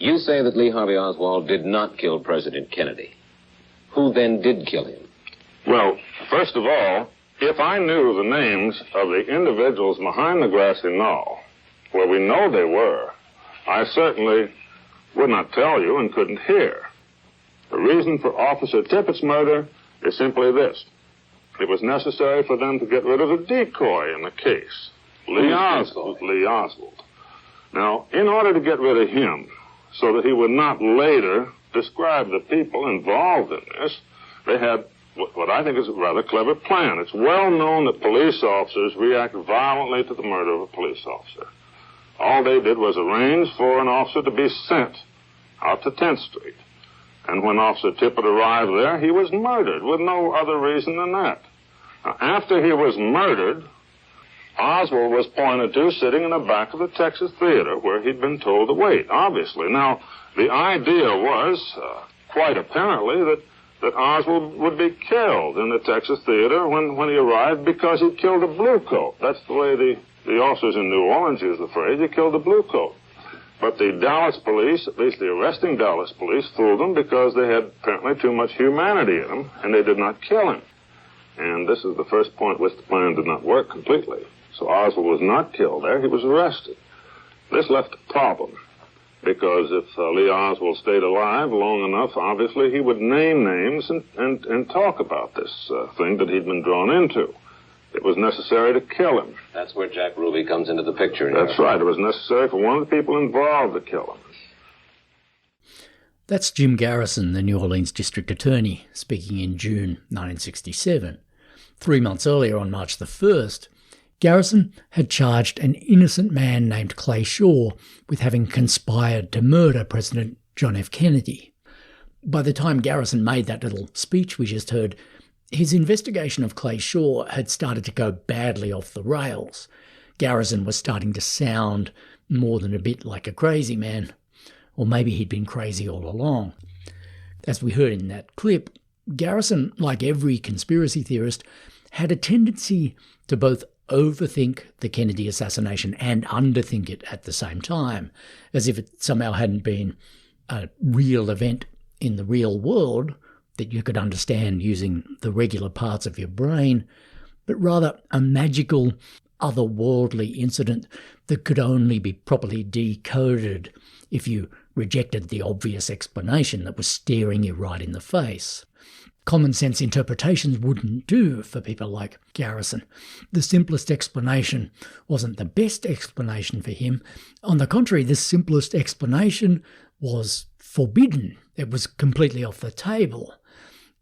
You say that Lee Harvey Oswald did not kill President Kennedy. Who then did kill him? Well, first of all, if I knew the names of the individuals behind the grassy knoll, where we know they were, I certainly would not tell you and couldn't hear. The reason for Officer Tippett's murder is simply this. It was necessary for them to get rid of the decoy in the case, Lee Oswald. Now, in order to get rid of him, so that he would not later describe the people involved in this, they had what I think is a rather clever plan. It's well known that police officers react violently to the murder of a police officer. All they did was arrange for an officer to be sent out to 10th Street. And when Officer Tippett arrived there, he was murdered with no other reason than that. Now, after he was murdered, Oswald was pointed to sitting in the back of the Texas Theater where he'd been told to wait, obviously. Now, the idea was, quite apparently, that Oswald would be killed in the Texas Theater when he arrived because he killed a blue coat. That's the way the officers in New Orleans used the phrase, he killed a blue coat. But the Dallas police, at least the arresting Dallas police, fooled them because they had apparently too much humanity in them, and they did not kill him. And this is the first point which the plan did not work completely. So Oswald was not killed there, he was arrested. This left a problem, because if Lee Oswald stayed alive long enough, obviously he would name names and talk about this thing that he'd been drawn into. It was necessary to kill him. That's where Jack Ruby comes into the picture. That's right. It was necessary for one of the people involved to kill him. That's Jim Garrison, the New Orleans District Attorney, speaking in June 1967. 3 months earlier, on March the 1st, Garrison had charged an innocent man named Clay Shaw with having conspired to murder President John F. Kennedy. By the time Garrison made that little speech we just heard, his investigation of Clay Shaw had started to go badly off the rails. Garrison was starting to sound more than a bit like a crazy man. Or maybe he'd been crazy all along. As we heard in that clip, Garrison, like every conspiracy theorist, had a tendency to both overthink the Kennedy assassination and underthink it at the same time, as if it somehow hadn't been a real event in the real world that you could understand using the regular parts of your brain, but rather a magical, otherworldly incident that could only be properly decoded if you rejected the obvious explanation that was staring you right in the face. Common sense interpretations wouldn't do for people like Garrison. The simplest explanation wasn't the best explanation for him. On the contrary, the simplest explanation was forbidden. It was completely off the table.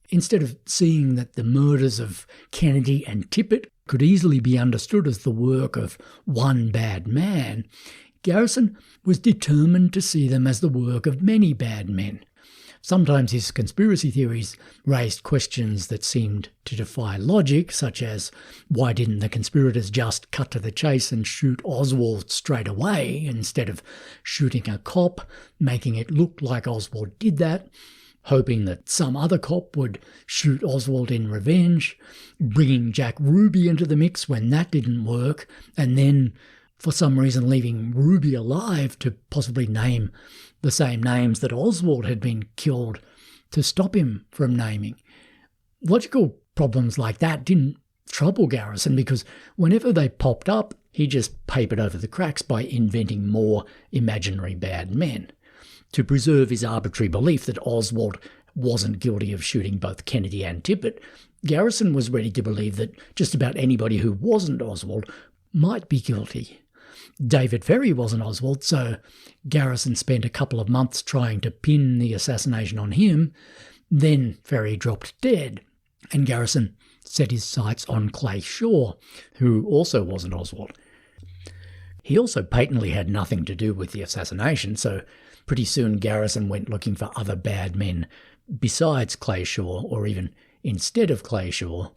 Instead of seeing that the murders of Kennedy and Tippett could easily be understood as the work of one bad man, Garrison was determined to see them as the work of many bad men. Sometimes his conspiracy theories raised questions that seemed to defy logic, such as why didn't the conspirators just cut to the chase and shoot Oswald straight away instead of shooting a cop, making it look like Oswald did that, hoping that some other cop would shoot Oswald in revenge, bringing Jack Ruby into the mix when that didn't work, and then for some reason leaving Ruby alive to possibly name the same names that Oswald had been killed to stop him from naming. Logical problems like that didn't trouble Garrison because whenever they popped up, he just papered over the cracks by inventing more imaginary bad men. To preserve his arbitrary belief that Oswald wasn't guilty of shooting both Kennedy and Tippett, Garrison was ready to believe that just about anybody who wasn't Oswald might be guilty. David Ferry wasn't Oswald, so Garrison spent a couple of months trying to pin the assassination on him. Then Ferry dropped dead, and Garrison set his sights on Clay Shaw, who also wasn't Oswald. He also patently had nothing to do with the assassination, so pretty soon Garrison went looking for other bad men besides Clay Shaw, or even instead of Clay Shaw,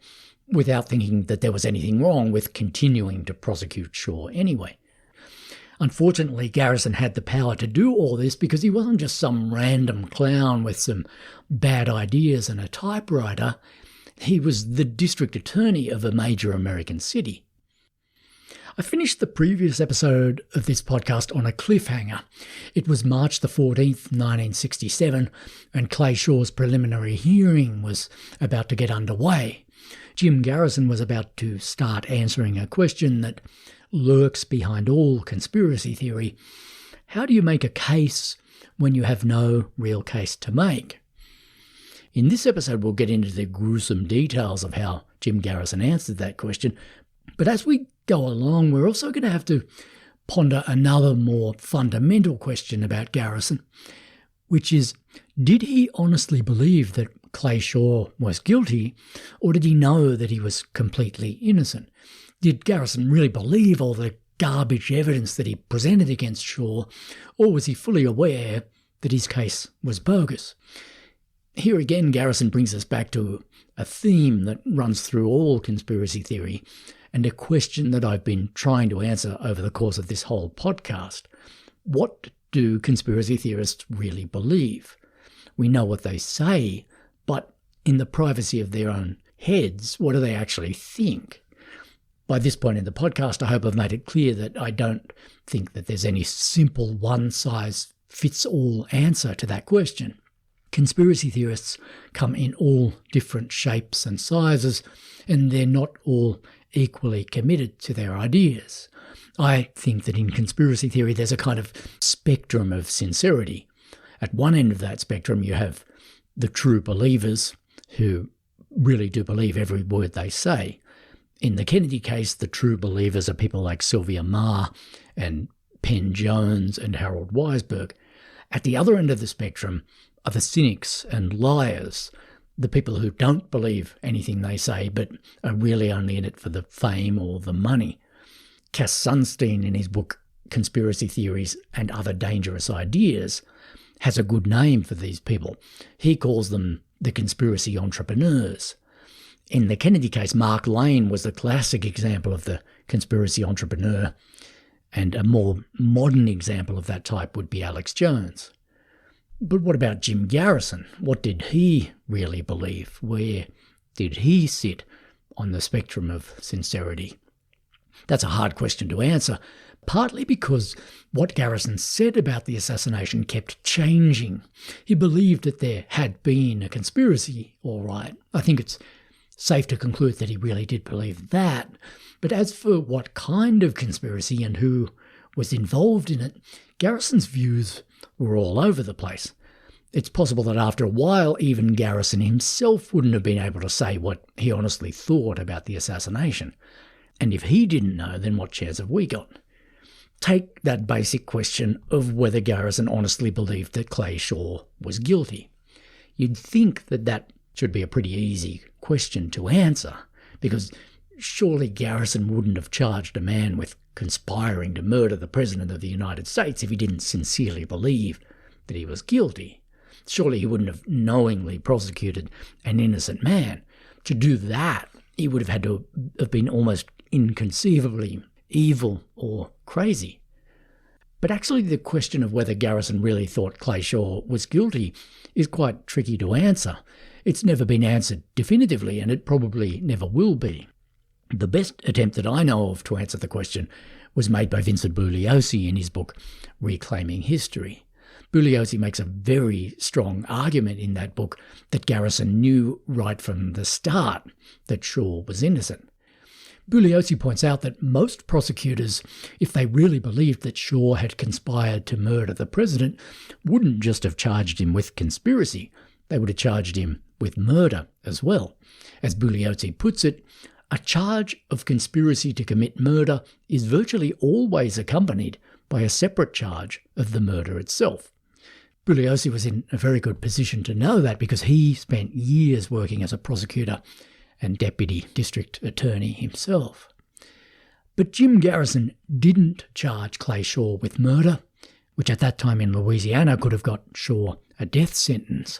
without thinking that there was anything wrong with continuing to prosecute Shaw anyway. Unfortunately, Garrison had the power to do all this because he wasn't just some random clown with some bad ideas and a typewriter. He was the district attorney of a major American city. I finished the previous episode of this podcast on a cliffhanger. It was March the 14th, 1967, and Clay Shaw's preliminary hearing was about to get underway. Jim Garrison was about to start answering a question that lurks behind all conspiracy theory. How do you make a case when you have no real case to make? In this episode, we'll get into the gruesome details of how Jim Garrison answered that question. But as we go along, we're also going to have to ponder another more fundamental question about Garrison, which is, did he honestly believe that Clay Shaw was guilty, or did he know that he was completely innocent? Did Garrison really believe all the garbage evidence that he presented against Shaw, or was he fully aware that his case was bogus? Here again, Garrison brings us back to a theme that runs through all conspiracy theory, and a question that I've been trying to answer over the course of this whole podcast. What do conspiracy theorists really believe? We know what they say, but in the privacy of their own heads, what do they actually think? By this point in the podcast, I hope I've made it clear that I don't think that there's any simple one-size-fits-all answer to that question. Conspiracy theorists come in all different shapes and sizes, and they're not all equally committed to their ideas. I think that in conspiracy theory there's a kind of spectrum of sincerity. At one end of that spectrum you have the true believers who really do believe every word they say. In the Kennedy case, the true believers are people like Sylvia Meagher and Penn Jones and Harold Weisberg. At the other end of the spectrum are the cynics and liars, the people who don't believe anything they say but are really only in it for the fame or the money. Cass Sunstein, in his book Conspiracy Theories and Other Dangerous Ideas, has a good name for these people. He calls them the conspiracy entrepreneurs. In the Kennedy case, Mark Lane was the classic example of the conspiracy entrepreneur, and a more modern example of that type would be Alex Jones. But what about Jim Garrison? What did he really believe? Where did he sit on the spectrum of sincerity? That's a hard question to answer, partly because what Garrison said about the assassination kept changing. He believed that there had been a conspiracy, all right. I think it's safe to conclude that he really did believe that. But as for what kind of conspiracy and who was involved in it, Garrison's views were all over the place. It's possible that after a while, even Garrison himself wouldn't have been able to say what he honestly thought about the assassination. And if he didn't know, then what chance have we got? Take that basic question of whether Garrison honestly believed that Clay Shaw was guilty. You'd think that that should be a pretty easy question to answer, because surely Garrison wouldn't have charged a man with conspiring to murder the President of the United States if he didn't sincerely believe that he was guilty. Surely he wouldn't have knowingly prosecuted an innocent man. To do that, he would have had to have been almost inconceivably evil or crazy. But actually the question of whether Garrison really thought Clay Shaw was guilty is quite tricky to answer. It's never been answered definitively, and it probably never will be. The best attempt that I know of to answer the question was made by Vincent Bugliosi in his book Reclaiming History. Bugliosi makes a very strong argument in that book that Garrison knew right from the start that Shaw was innocent. Bugliosi points out that most prosecutors, if they really believed that Shaw had conspired to murder the president, wouldn't just have charged him with conspiracy. They would have charged him with murder as well. As Bugliosi puts it, a charge of conspiracy to commit murder is virtually always accompanied by a separate charge of the murder itself. Bugliosi was in a very good position to know that because he spent years working as a prosecutor and deputy district attorney himself. But Jim Garrison didn't charge Clay Shaw with murder, which at that time in Louisiana could have got Shaw a death sentence.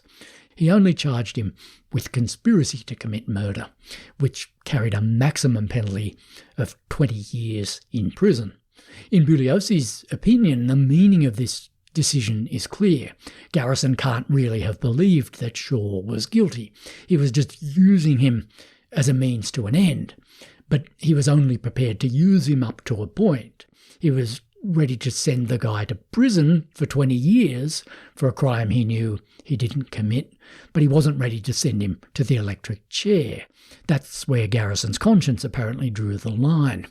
He only charged him with conspiracy to commit murder, which carried a maximum penalty of 20 years in prison. In Bugliosi's opinion, the meaning of this decision is clear. Garrison can't really have believed that Shaw was guilty. He was just using him as a means to an end. but he was only prepared to use him up to a point. He was ready to send the guy to prison for 20 years for a crime he knew he didn't commit, but he wasn't ready to send him to the electric chair. That's where Garrison's conscience apparently drew the line.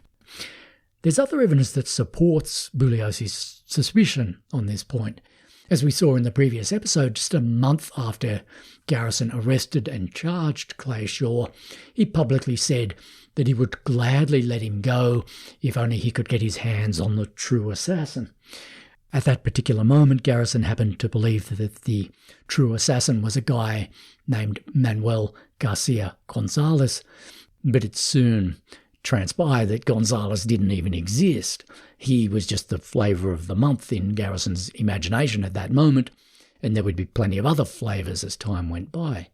There's other evidence that supports Bugliosi's suspicion on this point. As we saw in the previous episode, just a month after Garrison arrested and charged Clay Shaw, he publicly said that he would gladly let him go if only he could get his hands on the true assassin. At that particular moment, Garrison happened to believe that the true assassin was a guy named Manuel Garcia Gonzalez, but it soon transpired that Gonzalez didn't even exist. He was just the flavour of the month in Garrison's imagination at that moment, and there would be plenty of other flavours as time went by.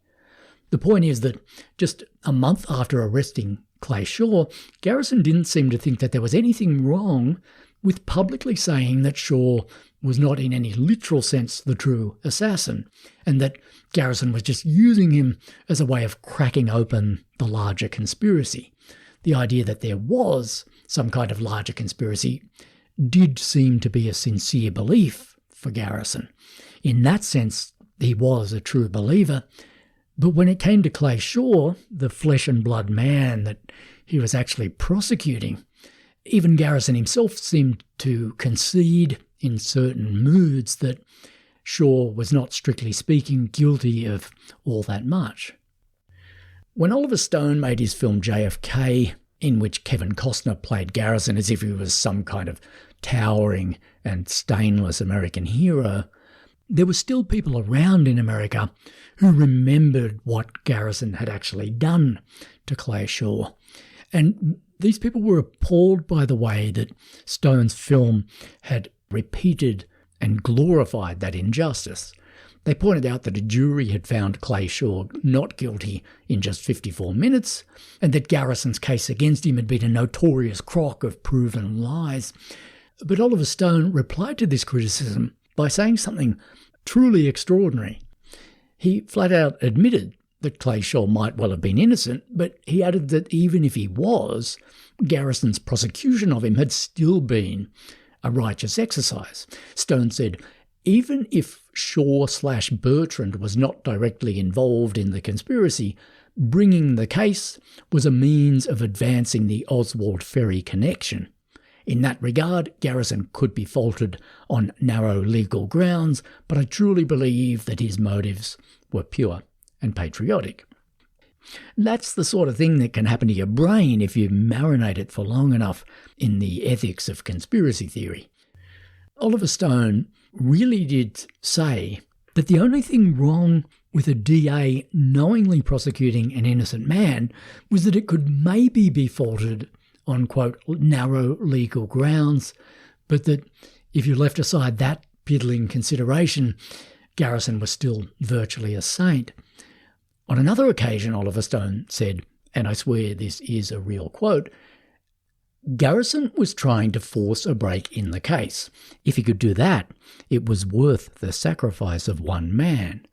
The point is that just a month after arresting Clay Shaw, Garrison didn't seem to think that there was anything wrong with publicly saying that Shaw was not in any literal sense the true assassin, and that Garrison was just using him as a way of cracking open the larger conspiracy. The idea that there was some kind of larger conspiracy did seem to be a sincere belief for Garrison. In that sense, he was a true believer. But when it came to Clay Shaw, the flesh and blood man that he was actually prosecuting, even Garrison himself seemed to concede in certain moods that Shaw was not, strictly speaking, guilty of all that much. When Oliver Stone made his film JFK, in which Kevin Costner played Garrison as if he was some kind of towering and stainless American hero, there were still people around in America who remembered what Garrison had actually done to Clay Shaw. And these people were appalled by the way that Stone's film had repeated and glorified that injustice. They pointed out that a jury had found Clay Shaw not guilty in just 54 minutes, and that Garrison's case against him had been a notorious crock of proven lies. But Oliver Stone replied to this criticism by saying something truly extraordinary. He flat out admitted that Clay Shaw might well have been innocent, but he added that even if he was, Garrison's prosecution of him had still been a righteous exercise. Stone said, even if Shaw/Bertrand was not directly involved in the conspiracy, bringing the case was a means of advancing the Oswald Ferry connection. In that regard, Garrison could be faulted on narrow legal grounds, but I truly believe that his motives were pure and patriotic. That's the sort of thing that can happen to your brain if you marinate it for long enough in the ethics of conspiracy theory. Oliver Stone really did say that the only thing wrong with a DA knowingly prosecuting an innocent man was that it could maybe be faulted on, quote, narrow legal grounds, but that if you left aside that piddling consideration, Garrison was still virtually a saint. On another occasion, Oliver Stone said, and I swear this is a real quote, Garrison was trying to force a break in the case. If he could do that, it was worth the sacrifice of one man.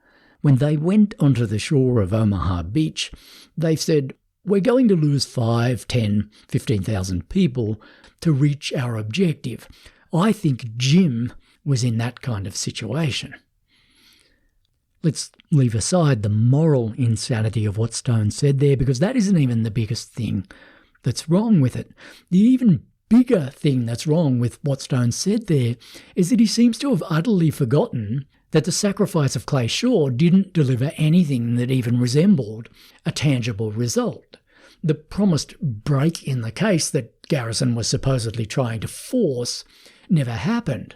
When they went onto the shore of Omaha Beach, they said, we're going to lose 5, 10, 15,000 people to reach our objective. I think Jim was in that kind of situation. Let's leave aside the moral insanity of what Stone said there, because that isn't even the biggest thing that's wrong with it. The even bigger thing that's wrong with what Stone said there is that he seems to have utterly forgotten that the sacrifice of Clay Shaw didn't deliver anything that even resembled a tangible result. The promised break in the case that Garrison was supposedly trying to force never happened.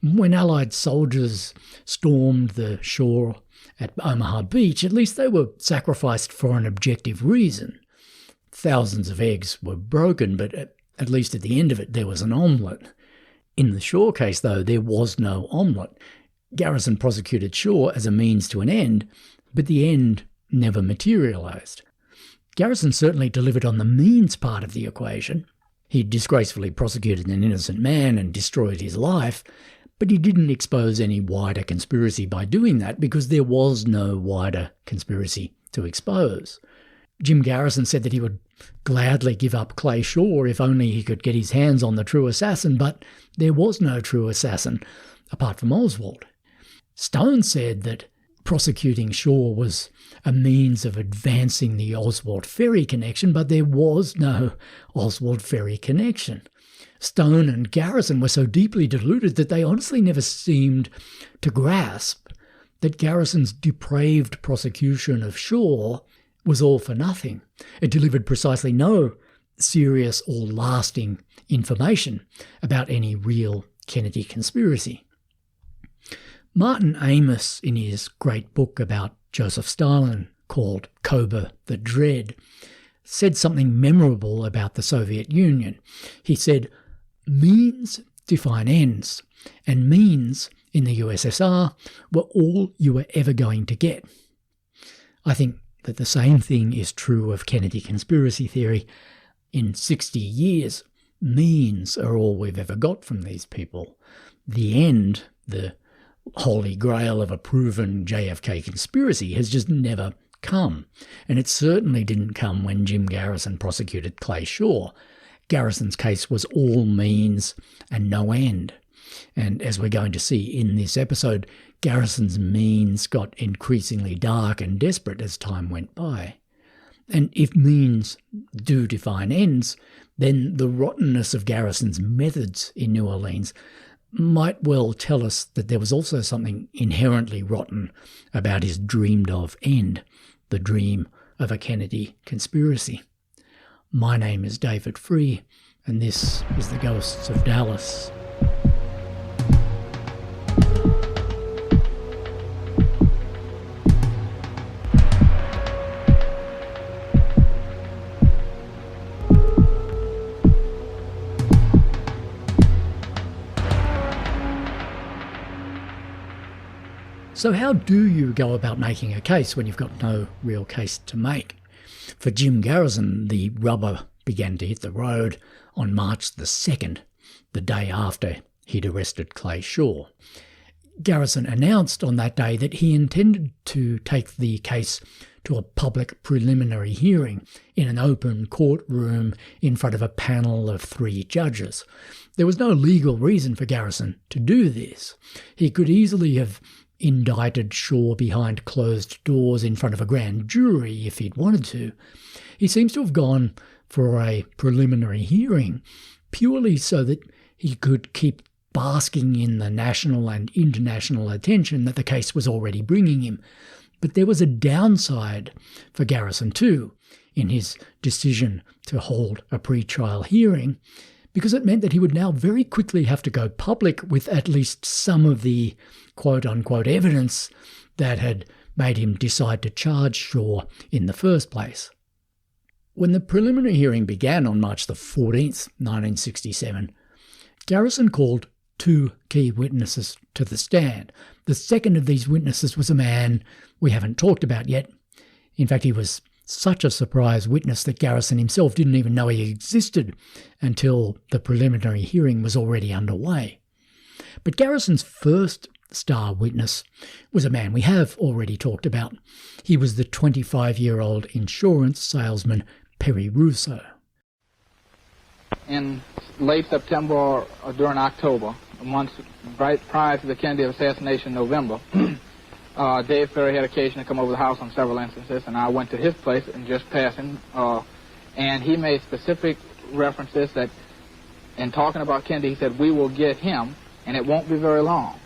When Allied soldiers stormed the shore at Omaha Beach, at least they were sacrificed for an objective reason. Thousands of eggs were broken, but at least at the end of it there was an omelette. In the Shaw case, though, there was no omelette. Garrison prosecuted Shaw as a means to an end, but the end never materialised. Garrison certainly delivered on the means part of the equation. He disgracefully prosecuted an innocent man and destroyed his life, but he didn't expose any wider conspiracy by doing that because there was no wider conspiracy to expose. Jim Garrison said that he would gladly give up Clay Shaw if only he could get his hands on the true assassin, but there was no true assassin apart from Oswald. Stone said that prosecuting Shaw was a means of advancing the Oswald Ferry connection, but there was no Oswald Ferry connection. Stone and Garrison were so deeply deluded that they honestly never seemed to grasp that Garrison's depraved prosecution of Shaw was all for nothing. It delivered precisely no serious or lasting information about any real Kennedy conspiracy. Martin Amis, in his great book about Joseph Stalin called Cobra the Dread, said something memorable about the Soviet Union. He said, "Means define ends, and means in the USSR were all you were ever going to get." I think that the same thing is true of Kennedy conspiracy theory. In 60 years, means are all we've ever got from these people. The end, the holy grail of a proven JFK conspiracy, has just never come. And it certainly didn't come when Jim Garrison prosecuted Clay Shaw. Garrison's case was all means and no end. And as we're going to see in this episode, Garrison's means got increasingly dark and desperate as time went by. And if means do define ends, then the rottenness of Garrison's methods in New Orleans might well tell us that there was also something inherently rotten about his dreamed-of end, the dream of a Kennedy conspiracy. My name is David Free, and this is The Ghosts of Dallas. So how do you go about making a case when you've got no real case to make? For Jim Garrison, the rubber began to hit the road on March the 2nd, the day after he'd arrested Clay Shaw. Garrison announced on that day that he intended to take the case to a public preliminary hearing in an open courtroom in front of a panel of 3 judges. There was no legal reason for Garrison to do this. He could easily have indicted Shaw behind closed doors in front of a grand jury if he'd wanted to. He seems to have gone for a preliminary hearing purely so that he could keep basking in the national and international attention that the case was already bringing him. But there was a downside for Garrison too in his decision to hold a pre-trial hearing, because it meant that he would now very quickly have to go public with at least some of the quote-unquote evidence that had made him decide to charge Shaw in the first place. When the preliminary hearing began on March the 14th, 1967, Garrison called 2 key witnesses to the stand. The second of these witnesses was a man we haven't talked about yet. In fact, he was such a surprise witness that Garrison himself didn't even know he existed until the preliminary hearing was already underway. But Garrison's first star witness was a man we have already talked about. He was the 25-year-old insurance salesman Perry Russo. In late September or during October, months right prior to the Kennedy assassination in November, Dave Ferry had occasion to come over the house on several instances, and I went to his place and just passing, and he made specific references that, in talking about Kennedy, he said, "We will get him, and it won't be very long."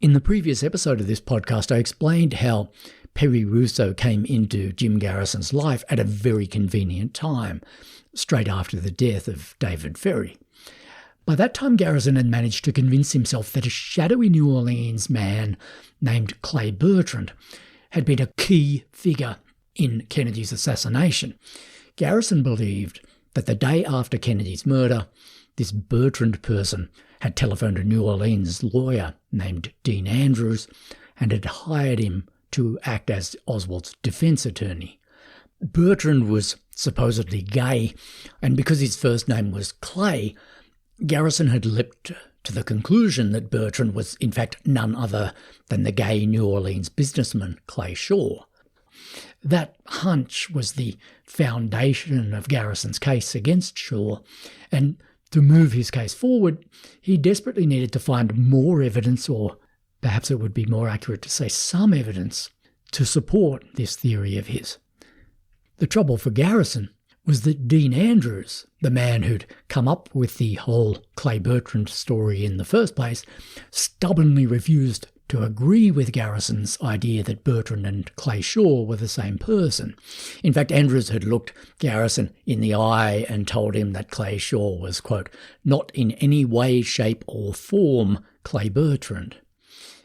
In the previous episode of this podcast, I explained how Perry Russo came into Jim Garrison's life at a very convenient time, straight after the death of David Ferry. By that time, Garrison had managed to convince himself that a shadowy New Orleans man named Clay Bertrand had been a key figure in Kennedy's assassination. Garrison believed that the day after Kennedy's murder, this Bertrand person had telephoned a New Orleans lawyer named Dean Andrews and had hired him to act as Oswald's defense attorney. Bertrand was supposedly gay, and because his first name was Clay, Garrison had leapt to the conclusion that Bertrand was in fact none other than the gay New Orleans businessman Clay Shaw. That hunch was the foundation of Garrison's case against Shaw, and to move his case forward, he desperately needed to find more evidence, or perhaps it would be more accurate to say some evidence, to support this theory of his. The trouble for Garrison was that Dean Andrews, the man who'd come up with the whole Clay Bertrand story in the first place, stubbornly refused to agree with Garrison's idea that Bertrand and Clay Shaw were the same person. In fact, Andrews had looked Garrison in the eye and told him that Clay Shaw was, quote, not in any way, shape or form Clay Bertrand.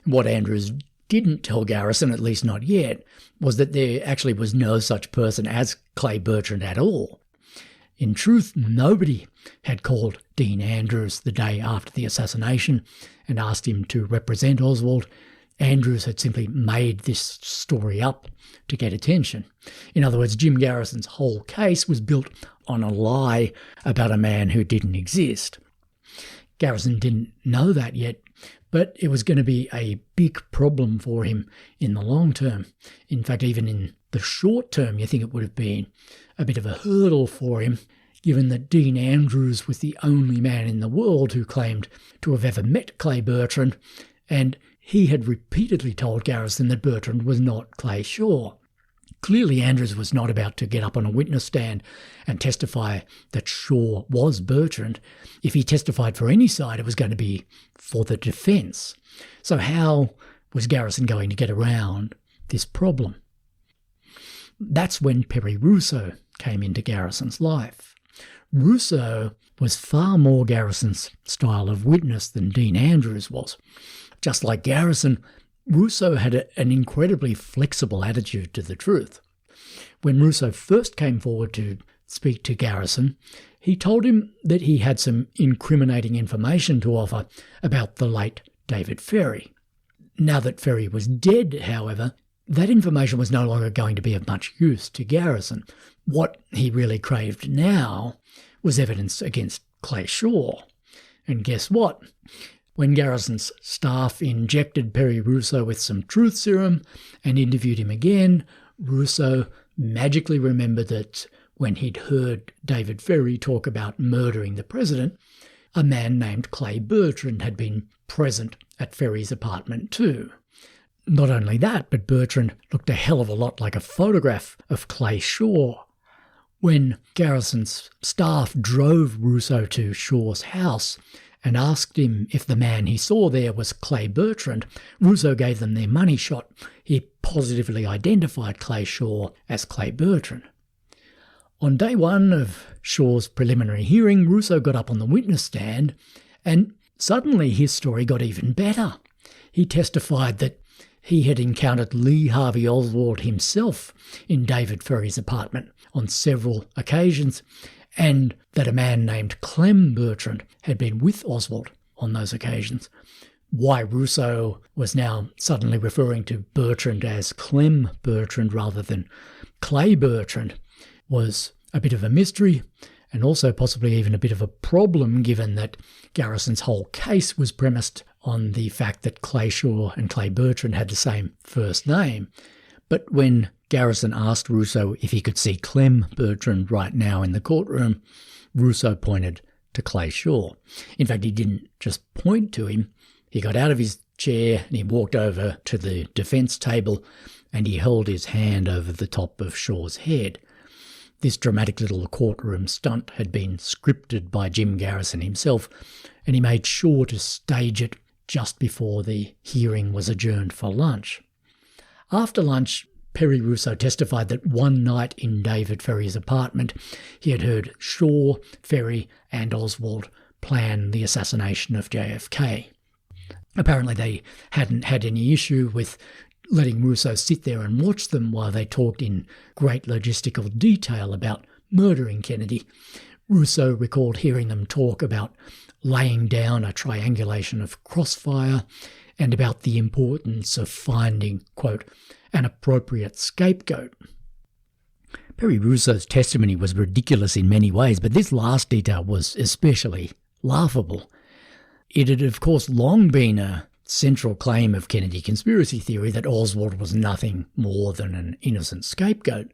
What Andrews didn't tell Garrison, at least not yet, was that there actually was no such person as Clay Bertrand at all. In truth, nobody had called Dean Andrews the day after the assassination and asked him to represent Oswald. Andrews had simply made this story up to get attention. In other words, Jim Garrison's whole case was built on a lie about a man who didn't exist. Garrison didn't know that yet, but it was going to be a big problem for him in the long term. In fact, even in the short term, you think it would have been a bit of a hurdle for him, given that Dean Andrews was the only man in the world who claimed to have ever met Clay Bertrand, and he had repeatedly told Garrison that Bertrand was not Clay Shaw. Clearly, Andrews was not about to get up on a witness stand and testify that Shaw was Bertrand. If he testified for any side, it was going to be for the defence. So how was Garrison going to get around this problem? That's when Perry Rousseau came into Garrison's life. Rousseau was far more Garrison's style of witness than Dean Andrews was. Just like Garrison, Rousseau had an incredibly flexible attitude to the truth. When Rousseau first came forward to speak to Garrison, he told him that he had some incriminating information to offer about the late David Ferry. Now that Ferry was dead, however, that information was no longer going to be of much use to Garrison. What he really craved now was evidence against Clay Shaw. And guess what? When Garrison's staff injected Perry Rousseau with some truth serum and interviewed him again, Rousseau magically remembered that when he'd heard David Ferry talk about murdering the president, a man named Clay Bertrand had been present at Ferry's apartment too. Not only that, but Bertrand looked a hell of a lot like a photograph of Clay Shaw. When Garrison's staff drove Rousseau to Shaw's house and asked him if the man he saw there was Clay Bertrand, Rousseau gave them their money shot. He positively identified Clay Shaw as Clay Bertrand. On day one of Shaw's preliminary hearing, Rousseau got up on the witness stand, and suddenly his story got even better. He testified that he had encountered Lee Harvey Oswald himself in David Ferry's apartment on several occasions, and that a man named Clem Bertrand had been with Oswald on those occasions. Why Rousseau was now suddenly referring to Bertrand as Clem Bertrand rather than Clay Bertrand was a bit of a mystery, and also possibly even a bit of a problem, given that Garrison's whole case was premised on the fact that Clay Shaw and Clay Bertrand had the same first name. But when Garrison asked Rousseau if he could see Clem Bertrand right now in the courtroom, Rousseau pointed to Clay Shaw. In fact, he didn't just point to him. He got out of his chair and he walked over to the defence table and he held his hand over the top of Shaw's head. This dramatic little courtroom stunt had been scripted by Jim Garrison himself, and he made sure to stage it just before the hearing was adjourned for lunch. After lunch, Perry Rousseau testified that one night in David Ferry's apartment, he had heard Shaw, Ferry and Oswald plan the assassination of JFK. Apparently they hadn't had any issue with letting Rousseau sit there and watch them while they talked in great logistical detail about murdering Kennedy. Rousseau recalled hearing them talk about laying down a triangulation of crossfire and about the importance of finding, quote, an appropriate scapegoat. Perry Rousseau's testimony was ridiculous in many ways, but this last detail was especially laughable. It had, of course, long been a central claim of Kennedy conspiracy theory that Oswald was nothing more than an innocent scapegoat.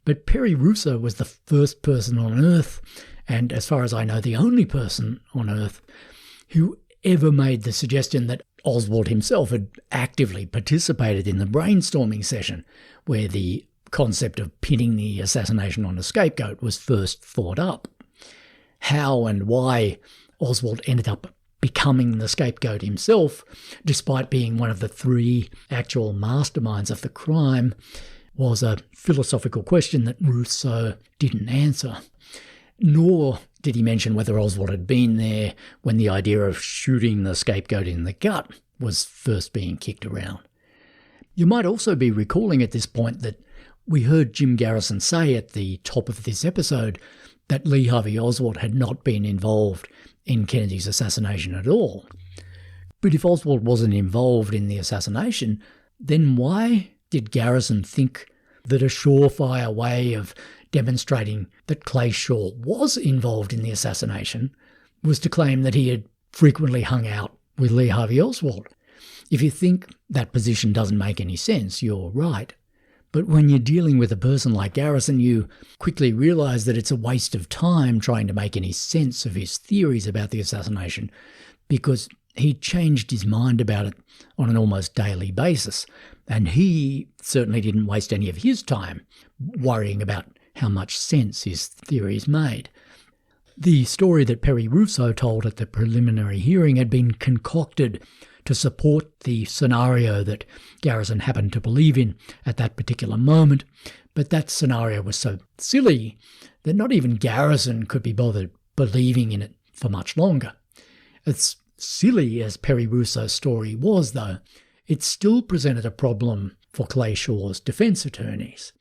But Perry Russo was the first person on Earth, and as far as I know, the only person on Earth, who ever made the suggestion that Oswald himself had actively participated in the brainstorming session where the concept of pinning the assassination on a scapegoat was first thought up. How and why Oswald ended up becoming the scapegoat himself, despite being one of the three actual masterminds of the crime, was a philosophical question that Russo didn't answer. Nor did he mention whether Oswald had been there when the idea of shooting the scapegoat in the gut was first being kicked around. You might also be recalling at this point that we heard Jim Garrison say at the top of this episode that Lee Harvey Oswald had not been involved in Kennedy's assassination at all. But if Oswald wasn't involved in the assassination, then why did Garrison think that a surefire way of demonstrating that Clay Shaw was involved in the assassination was to claim that he had frequently hung out with Lee Harvey Oswald? If you think that position doesn't make any sense, you're right. But when you're dealing with a person like Garrison, you quickly realise that it's a waste of time trying to make any sense of his theories about the assassination, because he changed his mind about it on an almost daily basis. And he certainly didn't waste any of his time worrying about how much sense his theories made. The story that Perry Russo told at the preliminary hearing had been concocted to support the scenario that Garrison happened to believe in at that particular moment, but that scenario was so silly that not even Garrison could be bothered believing in it for much longer. As silly as Perry Russo's story was, though, it still presented a problem for Clay Shaw's defence attorneys.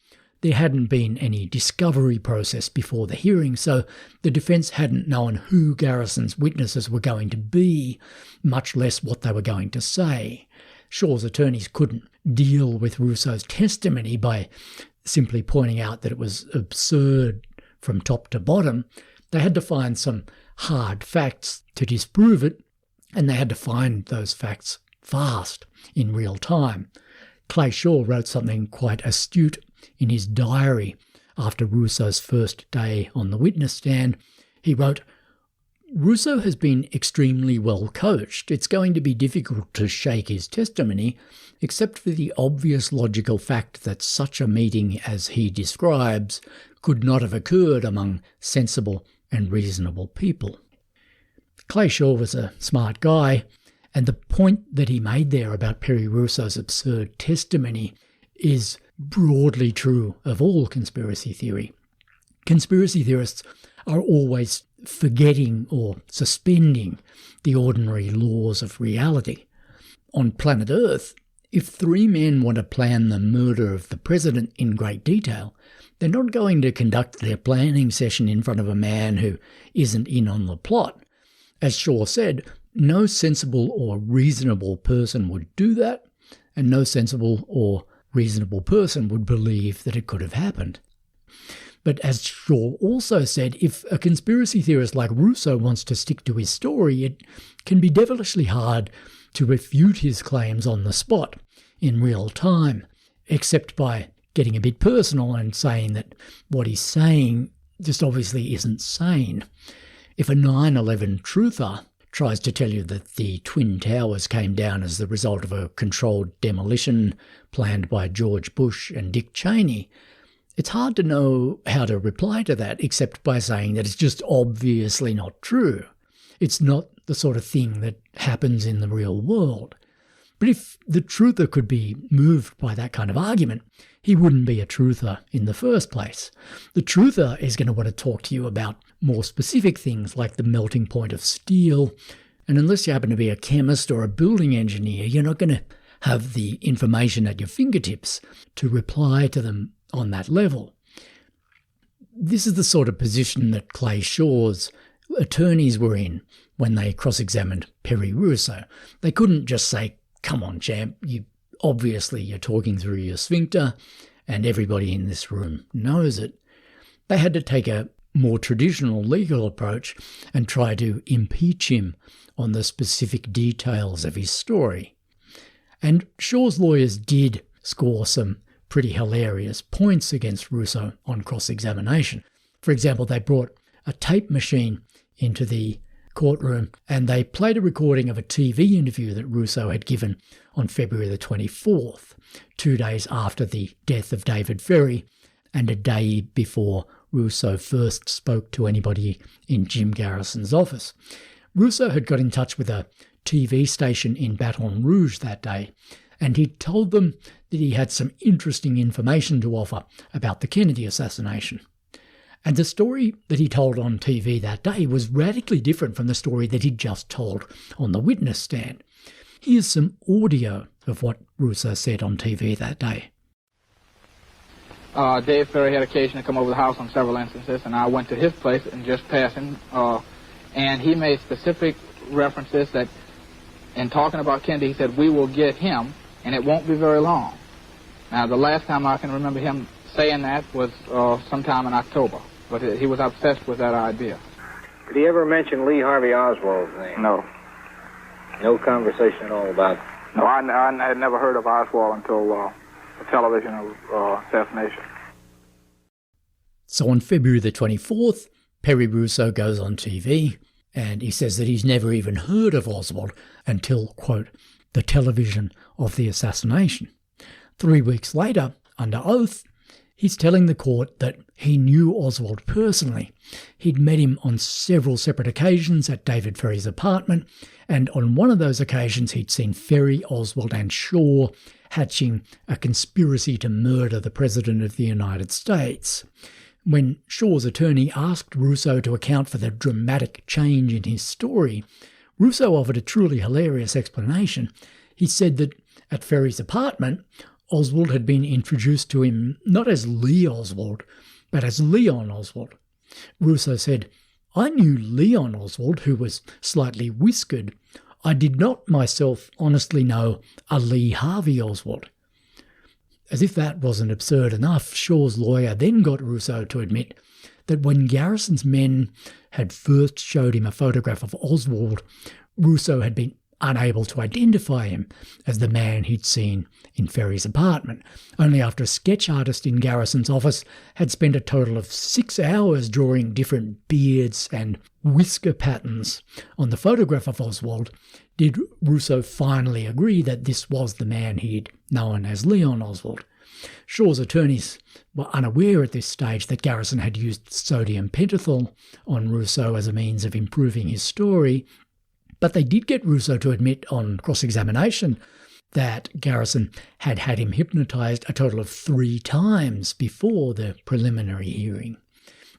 There hadn't been any discovery process before the hearing, so the defence hadn't known who Garrison's witnesses were going to be, much less what they were going to say. Shaw's attorneys couldn't deal with Russo's testimony by simply pointing out that it was absurd from top to bottom. They had to find some hard facts to disprove it, and they had to find those facts fast, in real time. Clay Shaw wrote something quite astute in his diary after Russo's first day on the witness stand. He wrote, "Russo has been extremely well coached. It's going to be difficult to shake his testimony, except for the obvious logical fact that such a meeting as he describes could not have occurred among sensible and reasonable people." Clay Shaw was a smart guy, and the point that he made there about Perry Russo's absurd testimony is broadly true of all conspiracy theory. Conspiracy theorists are always forgetting or suspending the ordinary laws of reality. On planet Earth, if three men want to plan the murder of the president in great detail, they're not going to conduct their planning session in front of a man who isn't in on the plot. As Shaw said, no sensible or reasonable person would do that, and no sensible or reasonable person would believe that it could have happened. But as Shaw also said, if a conspiracy theorist like Russo wants to stick to his story, it can be devilishly hard to refute his claims on the spot, in real time, except by getting a bit personal and saying that what he's saying just obviously isn't sane. If a 9/11 truther tries to tell you that the Twin Towers came down as the result of a controlled demolition planned by George Bush and Dick Cheney, it's hard to know how to reply to that except by saying that it's just obviously not true. It's not the sort of thing that happens in the real world. But if the truther could be moved by that kind of argument, he wouldn't be a truther in the first place. The truther is going to want to talk to you about more specific things like the melting point of steel, and unless you happen to be a chemist or a building engineer, you're not going to have the information at your fingertips to reply to them on that level. This is the sort of position that Clay Shaw's attorneys were in when they cross-examined Perry Russo. They couldn't just say, "Come on, champ, you're talking through your sphincter, and everybody in this room knows it." They had to take a more traditional legal approach and try to impeach him on the specific details of his story. And Shaw's lawyers did score some pretty hilarious points against Russo on cross-examination. For example, they brought a tape machine into the courtroom and they played a recording of a TV interview that Russo had given on February the 24th, 2 days after the death of David Ferrie and a day before Russo first spoke to anybody in Jim Garrison's office. Russo had got in touch with a TV station in Baton Rouge that day, and he told them that he had some interesting information to offer about the Kennedy assassination. And the story that he told on TV that day was radically different from the story that he'd just told on the witness stand. Here's some audio of what Russo said on TV that day. Dave Ferrie had occasion to come over the house on several instances, and I went to his place and just passing, and he made specific references that, in talking about Kennedy, he said, we will get him, and it won't be very long. Now, the last time I can remember him saying that was sometime in October, but he was obsessed with that idea. Did he ever mention Lee Harvey Oswald's name? No. No conversation at all about it? No, I had never heard of Oswald until the television assassination. So on February the 24th, Perry Russo goes on TV and he says that he's never even heard of Oswald until, quote, the television of the assassination. 3 weeks later, under oath, he's telling the court that he knew Oswald personally. He'd met him on several separate occasions at David Ferrie's apartment, and on one of those occasions he'd seen Ferrie, Oswald and Shaw hatching a conspiracy to murder the President of the United States. When Shaw's attorney asked Russo to account for the dramatic change in his story, Russo offered a truly hilarious explanation. He said that at Ferrie's apartment, Oswald had been introduced to him not as Lee Oswald, but as Leon Oswald. Russo said, I knew Leon Oswald, who was slightly whiskered. I did not myself honestly know a Lee Harvey Oswald. As if that wasn't absurd enough, Shaw's lawyer then got Russo to admit that when Garrison's men had first showed him a photograph of Oswald, Russo had been unable to identify him as the man he'd seen in Ferrie's apartment. Only after a sketch artist in Garrison's office had spent a total of 6 hours drawing different beards and whisker patterns on the photograph of Oswald did Russo finally agree that this was the man he'd known as Leon Oswald. Shaw's attorneys were unaware at this stage that Garrison had used sodium pentothal on Russo as a means of improving his story, but they did get Russo to admit on cross-examination that Garrison had had him hypnotized a total of 3 times before the preliminary hearing.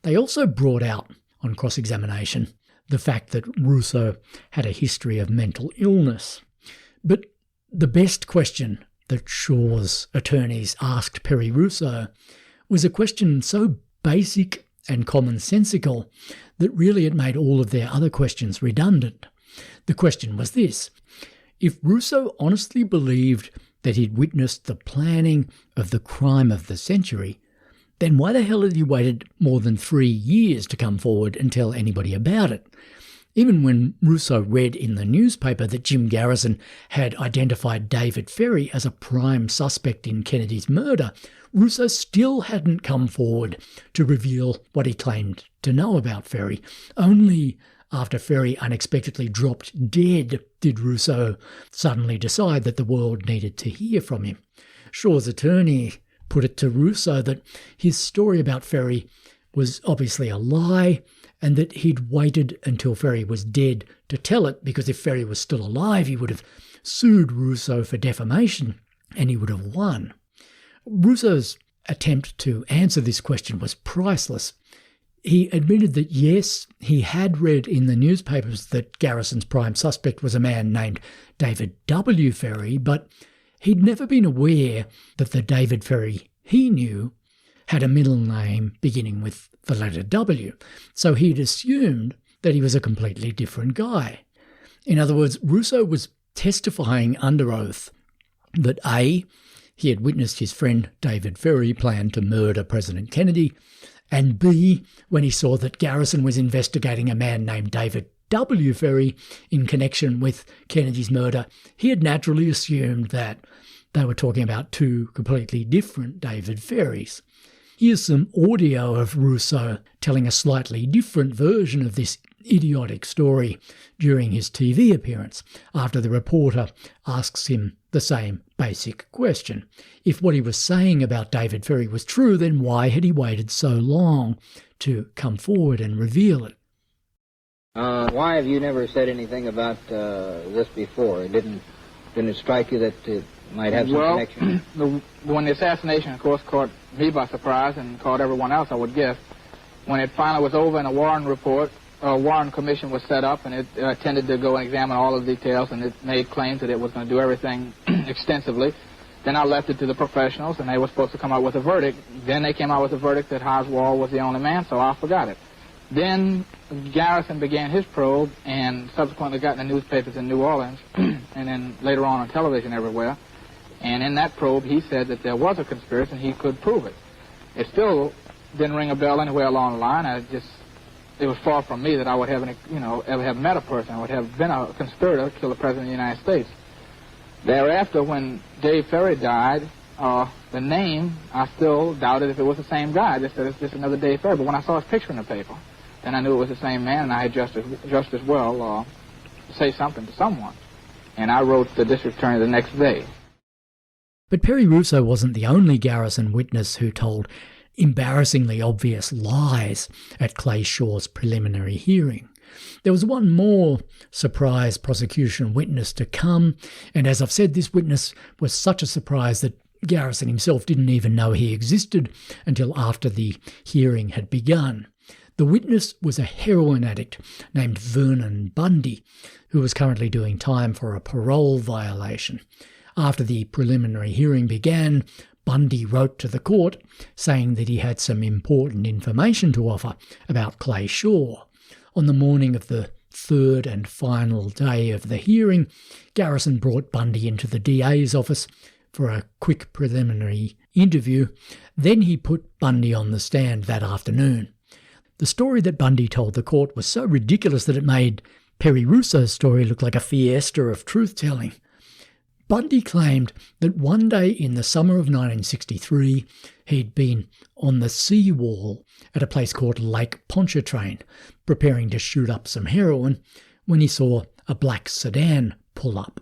They also brought out on cross-examination the fact that Russo had a history of mental illness. But the best question that Shaw's attorneys asked Perry Russo was a question so basic and commonsensical that really it made all of their other questions redundant. The question was this: if Russo honestly believed that he'd witnessed the planning of the crime of the century, then why the hell had he waited more than 3 years to come forward and tell anybody about it? Even when Russo read in the newspaper that Jim Garrison had identified David Ferrie as a prime suspect in Kennedy's murder, Russo still hadn't come forward to reveal what he claimed to know about Ferrie. Only after Ferrie unexpectedly dropped dead did Russo suddenly decide that the world needed to hear from him. Shaw's attorney put it to Russo that his story about Ferrie was obviously a lie and that he'd waited until Ferrie was dead to tell it, because if Ferrie was still alive he would have sued Russo for defamation and he would have won. Russo's attempt to answer this question was priceless. He admitted that yes, he had read in the newspapers that Garrison's prime suspect was a man named David W. Ferrie, but he'd never been aware that the David Ferrie he knew had a middle name beginning with the letter W, so he'd assumed that he was a completely different guy. In other words, Russo was testifying under oath that A, he had witnessed his friend David Ferrie plan to murder President Kennedy, and B, when he saw that Garrison was investigating a man named David W. Ferry in connection with Kennedy's murder, he had naturally assumed that they were talking about two completely different David Ferrys. Here's some audio of Russo telling a slightly different version of this idiotic story during his TV appearance, after the reporter asks him the same basic question. If what he was saying about David Ferry was true, then why had he waited so long to come forward and reveal it? Why have you never said anything about this before? Didn't it strike you that it might have some connection? When the assassination, of course, caught me by surprise and caught everyone else, I would guess, when it finally was over and a Warren report, a Warren Commission was set up, and it tended to go and examine all of the details, and it made claims that it was going to do everything extensively. Then I left it to the professionals, and they were supposed to come out with a verdict. Then they came out with a verdict that Oswald was the only man, so I forgot it. Then Garrison began his probe and subsequently got in the newspapers in New Orleans and then later on television everywhere. And in that probe, he said that there was a conspiracy and he could prove it. It still didn't ring a bell anywhere along the line. It was far from me that I would have ever have met a person. I would have been a conspirator to kill the President of the United States. Thereafter, when Dave Ferry died, the name, I still doubted if it was the same guy. They said it's just another Dave Ferry. But when I saw his picture in the paper, then I knew it was the same man, and I had just as well say something to someone. And I wrote the district attorney the next day. But Perry Russo wasn't the only Garrison witness who told embarrassingly obvious lies at Clay Shaw's preliminary hearing. There was one more surprise prosecution witness to come, and as I've said, this witness was such a surprise that Garrison himself didn't even know he existed until after the hearing had begun. The witness was a heroin addict named Vernon Bundy, who was currently doing time for a parole violation. After the preliminary hearing began, Bundy wrote to the court saying that he had some important information to offer about Clay Shaw. On the morning of the third and final day of the hearing, Garrison brought Bundy into the DA's office for a quick preliminary interview. Then he put Bundy on the stand that afternoon. The story that Bundy told the court was so ridiculous that it made Perry Russo's story look like a fiesta of truth-telling. Bundy claimed that one day in the summer of 1963, he'd been on the seawall at a place called Lake Pontchartrain, preparing to shoot up some heroin, when he saw a black sedan pull up.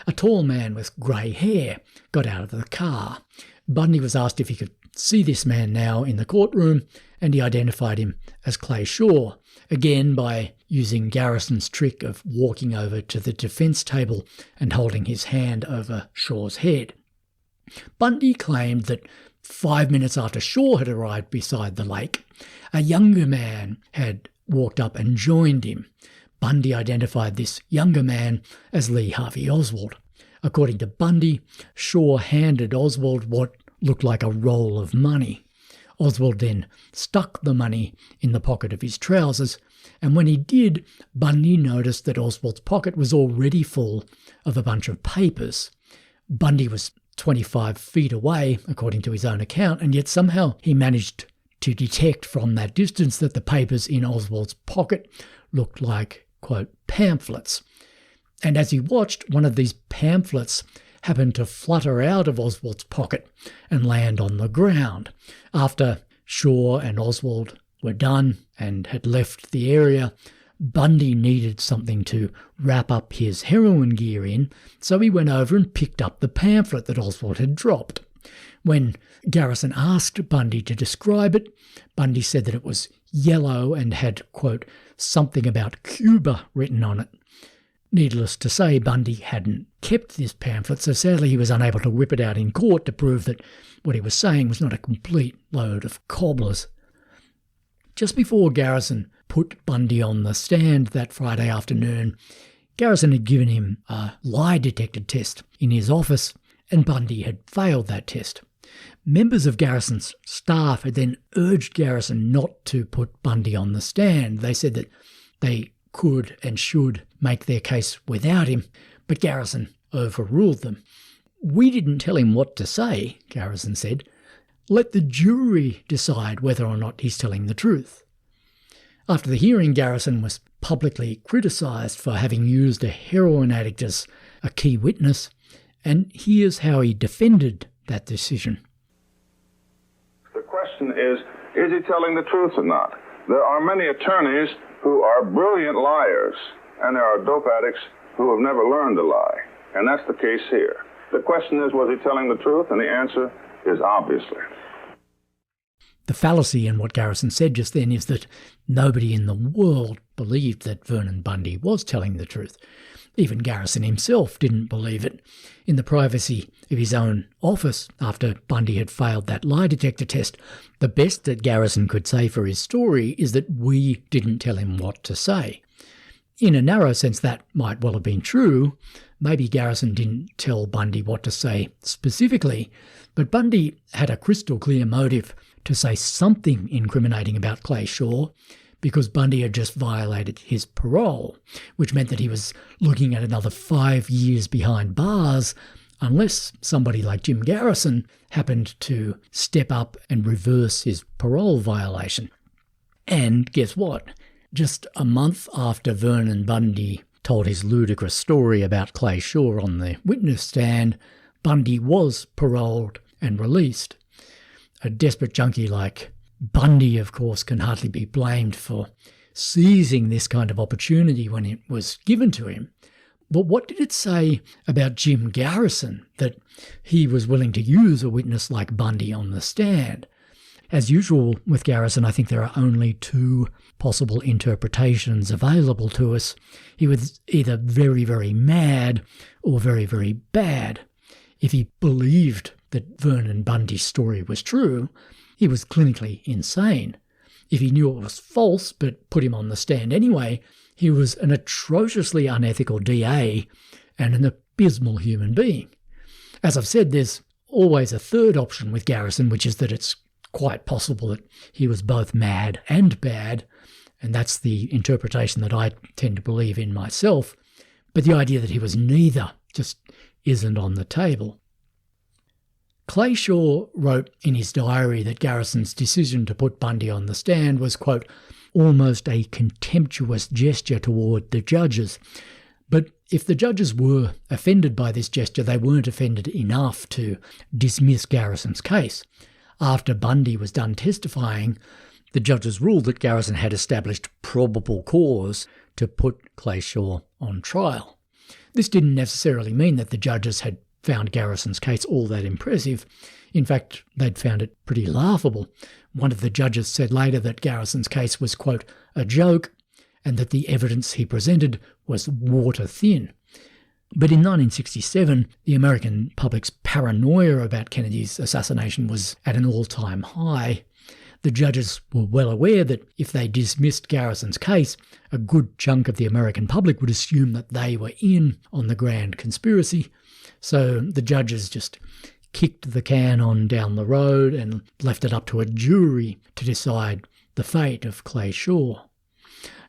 A tall man with grey hair got out of the car. Bundy was asked if he could see this man now in the courtroom, and he identified him as Clay Shaw, again by using Garrison's trick of walking over to the defence table and holding his hand over Shaw's head. Bundy claimed that 5 minutes after Shaw had arrived beside the lake, a younger man had walked up and joined him. Bundy identified this younger man as Lee Harvey Oswald. According to Bundy, Shaw handed Oswald what looked like a roll of money. Oswald then stuck the money in the pocket of his trousers, and when he did, Bundy noticed that Oswald's pocket was already full of a bunch of papers. Bundy was 25 feet away, according to his own account, and yet somehow he managed to detect from that distance that the papers in Oswald's pocket looked like, quote, pamphlets. And as he watched, one of these pamphlets happened to flutter out of Oswald's pocket and land on the ground. After Shaw and Oswald were done and had left the area, Bundy needed something to wrap up his heroin gear in, so he went over and picked up the pamphlet that Oswald had dropped. When Garrison asked Bundy to describe it, Bundy said that it was yellow and had, quote, something about Cuba written on it. Needless to say, Bundy hadn't kept this pamphlet, so sadly he was unable to whip it out in court to prove that what he was saying was not a complete load of cobblers. Just before Garrison put Bundy on the stand that Friday afternoon, Garrison had given him a lie detector test in his office, and Bundy had failed that test. Members of Garrison's staff had then urged Garrison not to put Bundy on the stand. They said that they could and should make their case without him, but Garrison overruled them. "We didn't tell him what to say," Garrison said. let the jury decide whether or not he's telling the truth. After the hearing, Garrison was publicly criticised for having used a heroin addict as a key witness, and here's how he defended that decision. The question is he telling the truth or not? There are many attorneys who are brilliant liars, and there are dope addicts who have never learned to lie, and that's the case here. The question is, was he telling the truth? And the answer is obviously. The fallacy in what Garrison said just then is that nobody in the world believed that Vernon Bundy was telling the truth. Even Garrison himself didn't believe it. In the privacy of his own office, after Bundy had failed that lie detector test, the best that Garrison could say for his story is that we didn't tell him what to say. In a narrow sense, that might well have been true. Maybe Garrison didn't tell Bundy what to say specifically, but Bundy had a crystal clear motive to say something incriminating about Clay Shaw, because Bundy had just violated his parole, which meant that he was looking at another 5 years behind bars unless somebody like Jim Garrison happened to step up and reverse his parole violation. And guess what? Just a month after Vernon Bundy told his ludicrous story about Clay Shaw on the witness stand, Bundy was paroled and released. A desperate junkie like Bundy, of course, can hardly be blamed for seizing this kind of opportunity when it was given to him. But what did it say about Jim Garrison that he was willing to use a witness like Bundy on the stand? As usual with Garrison, I think there are only two possible interpretations available to us. He was either very, very mad or very, very bad. If he believed that Vernon Bundy's story was true, he was clinically insane. If he knew it was false but put him on the stand anyway, he was an atrociously unethical DA and an abysmal human being. As I've said, there's always a third option with Garrison, which is that it's quite possible that he was both mad and bad, and that's the interpretation that I tend to believe in myself. But the idea that he was neither just isn't on the table. Clay Shaw wrote in his diary that Garrison's decision to put Bundy on the stand was, quote, almost a contemptuous gesture toward the judges. But if the judges were offended by this gesture, they weren't offended enough to dismiss Garrison's case. After Bundy was done testifying, the judges ruled that Garrison had established probable cause to put Clay Shaw on trial. This didn't necessarily mean that the judges had found Garrison's case all that impressive. In fact, they'd found it pretty laughable. One of the judges said later that Garrison's case was, quote, a joke, and that the evidence he presented was water thin. But in 1967, the American public's paranoia about Kennedy's assassination was at an all-time high. The judges were well aware that if they dismissed Garrison's case, a good chunk of the American public would assume that they were in on the grand conspiracy. So the judges just kicked the can on down the road and left it up to a jury to decide the fate of Clay Shaw.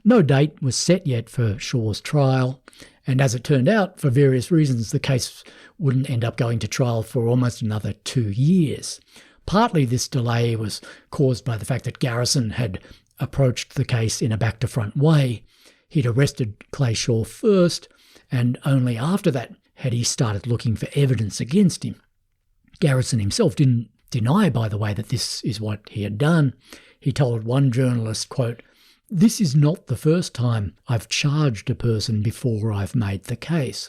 No date was set yet for Shaw's trial, and as it turned out, for various reasons, the case wouldn't end up going to trial for almost another 2 years. Partly this delay was caused by the fact that Garrison had approached the case in a back-to-front way. He'd arrested Clay Shaw first, and only after that had he started looking for evidence against him. Garrison himself didn't deny, by the way, that this is what he had done. He told one journalist, quote, "This is not the first time I've charged a person before I've made the case."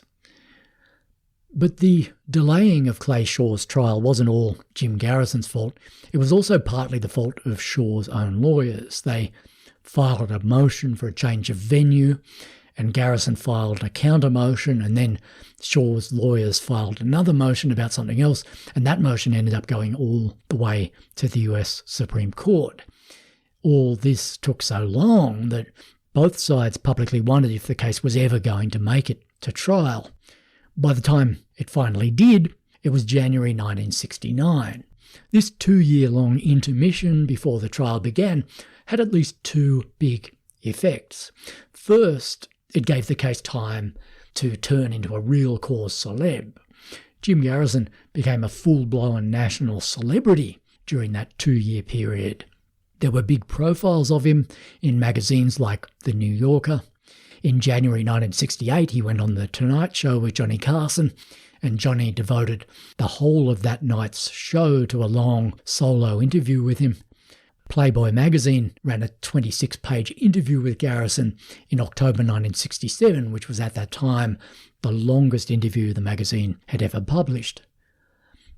But the delaying of Clay Shaw's trial wasn't all Jim Garrison's fault. It was also partly the fault of Shaw's own lawyers. They filed a motion for a change of venue, and Garrison filed a counter-motion, and then Shaw's lawyers filed another motion about something else, and that motion ended up going all the way to the US Supreme Court. All this took so long that both sides publicly wondered if the case was ever going to make it to trial. By the time it finally did, it was January 1969. This 2-year-long intermission before the trial began had at least two big effects. First, it gave the case time to turn into a real cause celeb. Jim Garrison became a full-blown national celebrity during that 2-year period. There were big profiles of him in magazines like The New Yorker. In January 1968, he went on The Tonight Show with Johnny Carson, and Johnny devoted the whole of that night's show to a long solo interview with him. Playboy magazine ran a 26-page interview with Garrison in October 1967, which was at that time the longest interview the magazine had ever published.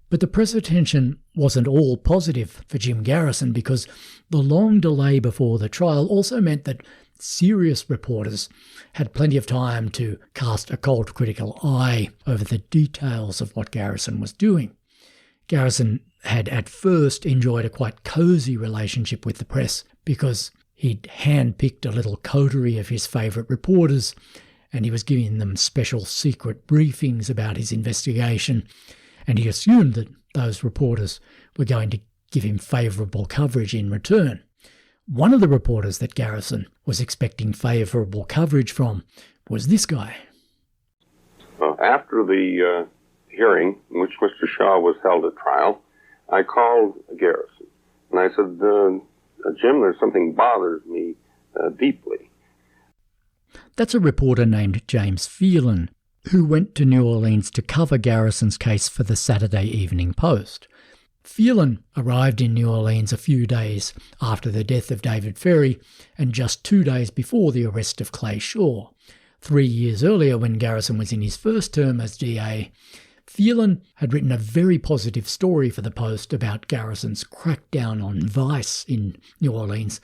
But the press attention wasn't all positive for Jim Garrison, because the long delay before the trial also meant that serious reporters had plenty of time to cast a cold, critical eye over the details of what Garrison was doing. Garrison had at first enjoyed a quite cosy relationship with the press because he'd hand-picked a little coterie of his favourite reporters, and he was giving them special secret briefings about his investigation, and he assumed that those reporters were going to give him favourable coverage in return. One of the reporters that Garrison was expecting favourable coverage from was this guy. After the hearing in which Mr. Shaw was held at trial, I called Garrison, and I said, Jim, there's something bothers me deeply. That's a reporter named James Phelan, who went to New Orleans to cover Garrison's case for the Saturday Evening Post. Phelan arrived in New Orleans a few days after the death of David Ferry and just 2 days before the arrest of Clay Shaw. 3 years earlier, when Garrison was in his first term as DA, Phelan had written a very positive story for the Post about Garrison's crackdown on vice in New Orleans.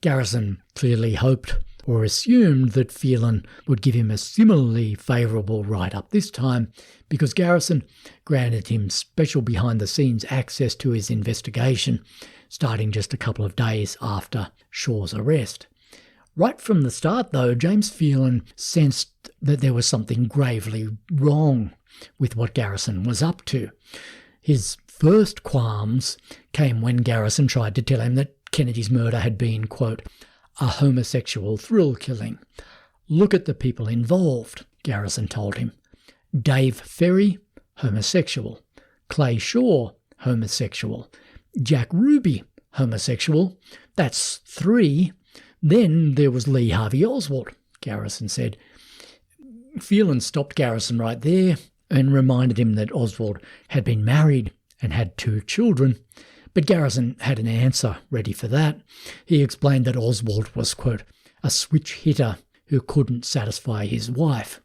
Garrison clearly hoped or assumed that Phelan would give him a similarly favourable write-up this time, because Garrison granted him special behind-the-scenes access to his investigation, starting just a couple of days after Shaw's arrest. Right from the start, though, James Phelan sensed that there was something gravely wrong with what Garrison was up to. His first qualms came when Garrison tried to tell him that Kennedy's murder had been, quote, a homosexual thrill killing. Look at the people involved, Garrison told him. Dave Ferry, homosexual. Clay Shaw, homosexual. Jack Ruby, homosexual. That's 3. Then there was Lee Harvey Oswald, Garrison said. Phelan stopped Garrison right there and reminded him that Oswald had been married and had 2 children. But Garrison had an answer ready for that. He explained that Oswald was, quote, a switch hitter who couldn't satisfy his wife.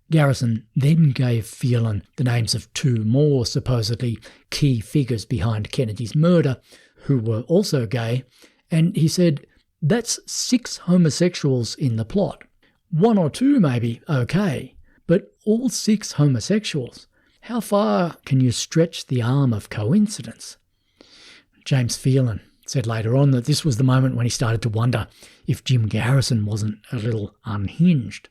Garrison then gave Phelan the names of 2 more supposedly key figures behind Kennedy's murder, who were also gay, and he said, that's 6 homosexuals in the plot. 1 or 2 may be okay, but all 6 homosexuals? How far can you stretch the arm of coincidence? James Phelan said later on that this was the moment when he started to wonder if Jim Garrison wasn't a little unhinged.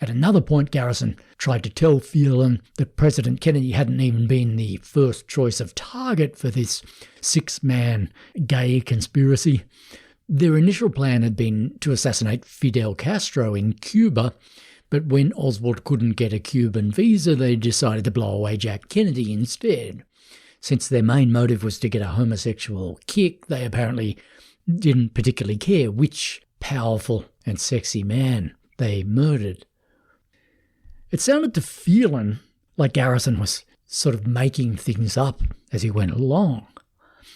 At another point, Garrison tried to tell Phelan that President Kennedy hadn't even been the first choice of target for this 6-man gay conspiracy. Their initial plan had been to assassinate Fidel Castro in Cuba, but when Oswald couldn't get a Cuban visa, they decided to blow away Jack Kennedy instead. Since their main motive was to get a homosexual kick, they apparently didn't particularly care which powerful and sexy man they murdered. It sounded to Phelan like Garrison was sort of making things up as he went along.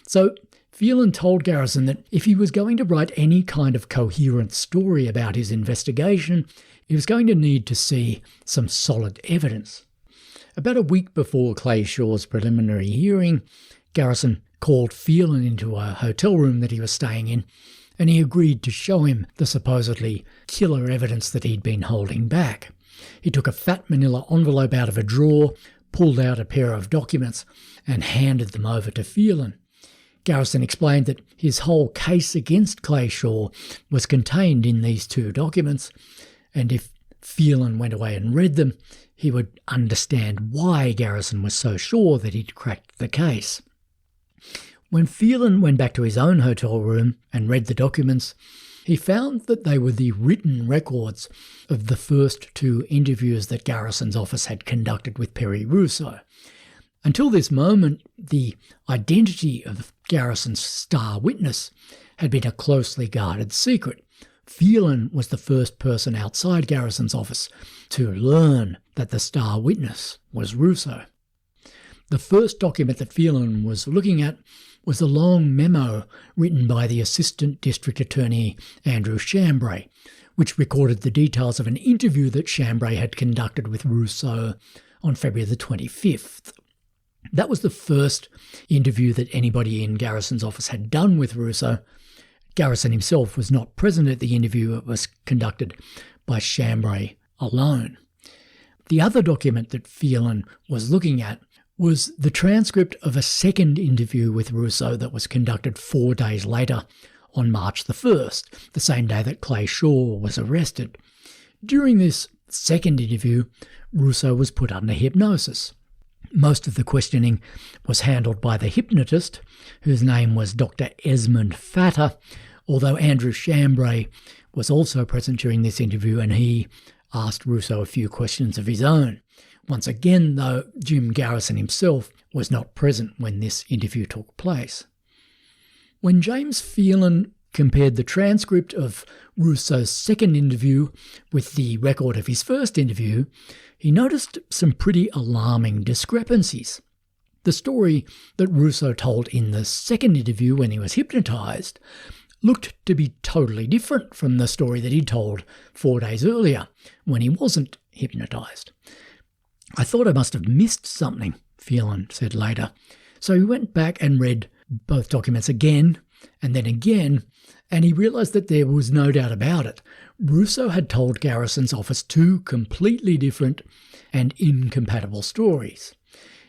So Phelan told Garrison that if he was going to write any kind of coherent story about his investigation, he was going to need to see some solid evidence. About a week before Clay Shaw's preliminary hearing, Garrison called Phelan into a hotel room that he was staying in, and he agreed to show him the supposedly killer evidence that he'd been holding back. He took a fat manila envelope out of a drawer, pulled out a pair of documents, and handed them over to Phelan. Garrison explained that his whole case against Clay Shaw was contained in these 2 documents, and if Phelan went away and read them, he would understand why Garrison was so sure that he'd cracked the case. When Phelan went back to his own hotel room and read the documents, he found that they were the written records of the first 2 interviews that Garrison's office had conducted with Perry Russo. Until this moment, the identity of Garrison's star witness had been a closely guarded secret. Phelan was the first person outside Garrison's office to learn that the star witness was Russo. The first document that Phelan was looking at was a long memo written by the Assistant District Attorney Andrew Chambray, which recorded the details of an interview that Chambray had conducted with Russo on February the 25th. That was the first interview that anybody in Garrison's office had done with Russo. Garrison himself was not present at the interview. It was conducted by Chambray alone. The other document that Phelan was looking at was the transcript of a second interview with Russo that was conducted 4 days later on March the 1st, the same day that Clay Shaw was arrested. During this second interview, Russo was put under hypnosis. Most of the questioning was handled by the hypnotist, whose name was Dr. Esmond Fatter, although Andrew Chambray was also present during this interview and he asked Russo a few questions of his own. Once again, though, Jim Garrison himself was not present when this interview took place. When James Phelan compared the transcript of Russo's second interview with the record of his first interview, he noticed some pretty alarming discrepancies. The story that Russo told in the second interview when he was hypnotised looked to be totally different from the story that he told 4 days earlier when he wasn't hypnotised. "I thought I must have missed something," Phelan said later. So he went back and read both documents again and then again, and he realised that there was no doubt about it. Russo had told Garrison's office 2 completely different and incompatible stories.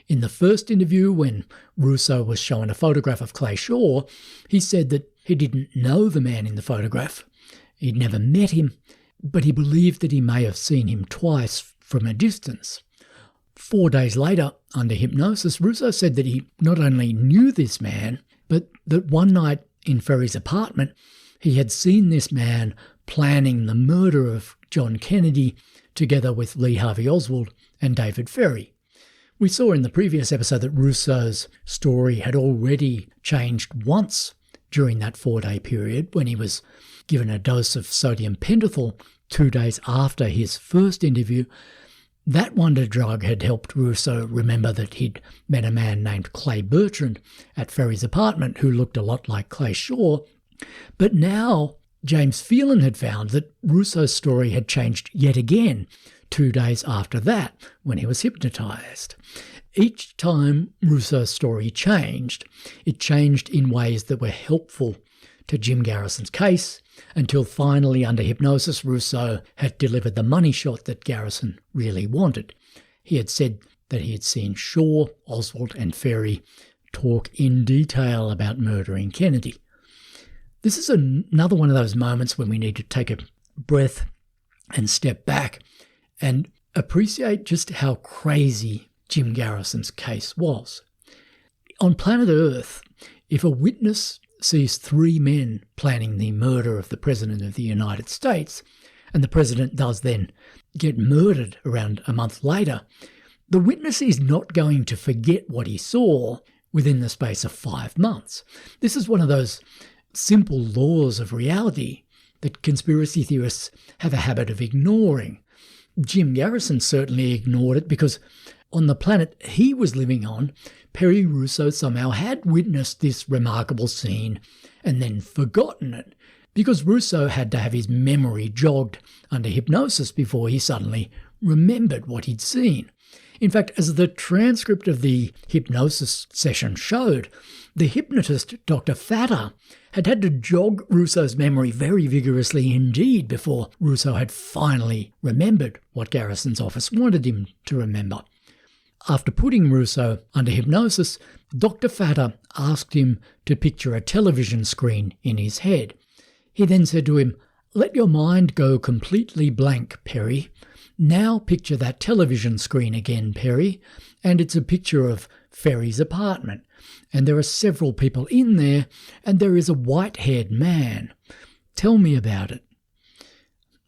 In the first interview, when Russo was shown a photograph of Clay Shaw, he said that he didn't know the man in the photograph. He'd never met him, but he believed that he may have seen him twice from a distance. 4 days later, under hypnosis, Russo said that he not only knew this man, but that one night in Ferry's apartment, he had seen this man planning the murder of John Kennedy together with Lee Harvey Oswald and David Ferry. We saw in the previous episode that Russo's story had already changed once during that 4-day period when he was given a dose of sodium pentothal 2 days after his first interview. That wonder drug had helped Russo remember that he'd met a man named Clay Bertrand at Ferry's apartment who looked a lot like Clay Shaw. But now James Phelan had found that Russo's story had changed yet again 2 days after that when he was hypnotised. Each time Russo's story changed, it changed in ways that were helpful to Jim Garrison's case, until finally, under hypnosis, Russo had delivered the money shot that Garrison really wanted. He had said that he had seen Shaw, Oswald and Ferry talk in detail about murdering Kennedy. This is another one of those moments when we need to take a breath and step back and appreciate just how crazy Jim Garrison's case was. On planet Earth, if a witness sees 3 men planning the murder of the President of the United States, and the President does then get murdered around a month later, the witness is not going to forget what he saw within the space of 5 months. This is one of those simple laws of reality that conspiracy theorists have a habit of ignoring. Jim Garrison certainly ignored it because on the planet he was living on, Perry Russo somehow had witnessed this remarkable scene and then forgotten it, because Russo had to have his memory jogged under hypnosis before he suddenly remembered what he'd seen. In fact, as the transcript of the hypnosis session showed, the hypnotist, Dr. Fatter, had had to jog Russo's memory very vigorously indeed before Russo had finally remembered what Garrison's office wanted him to remember. After putting Russo under hypnosis, Dr. Fatter asked him to picture a television screen in his head. He then said to him, "Let your mind go completely blank, Perry. Now picture that television screen again, Perry, and it's a picture of Ferry's apartment, and there are several people in there, and there is a white-haired man. Tell me about it."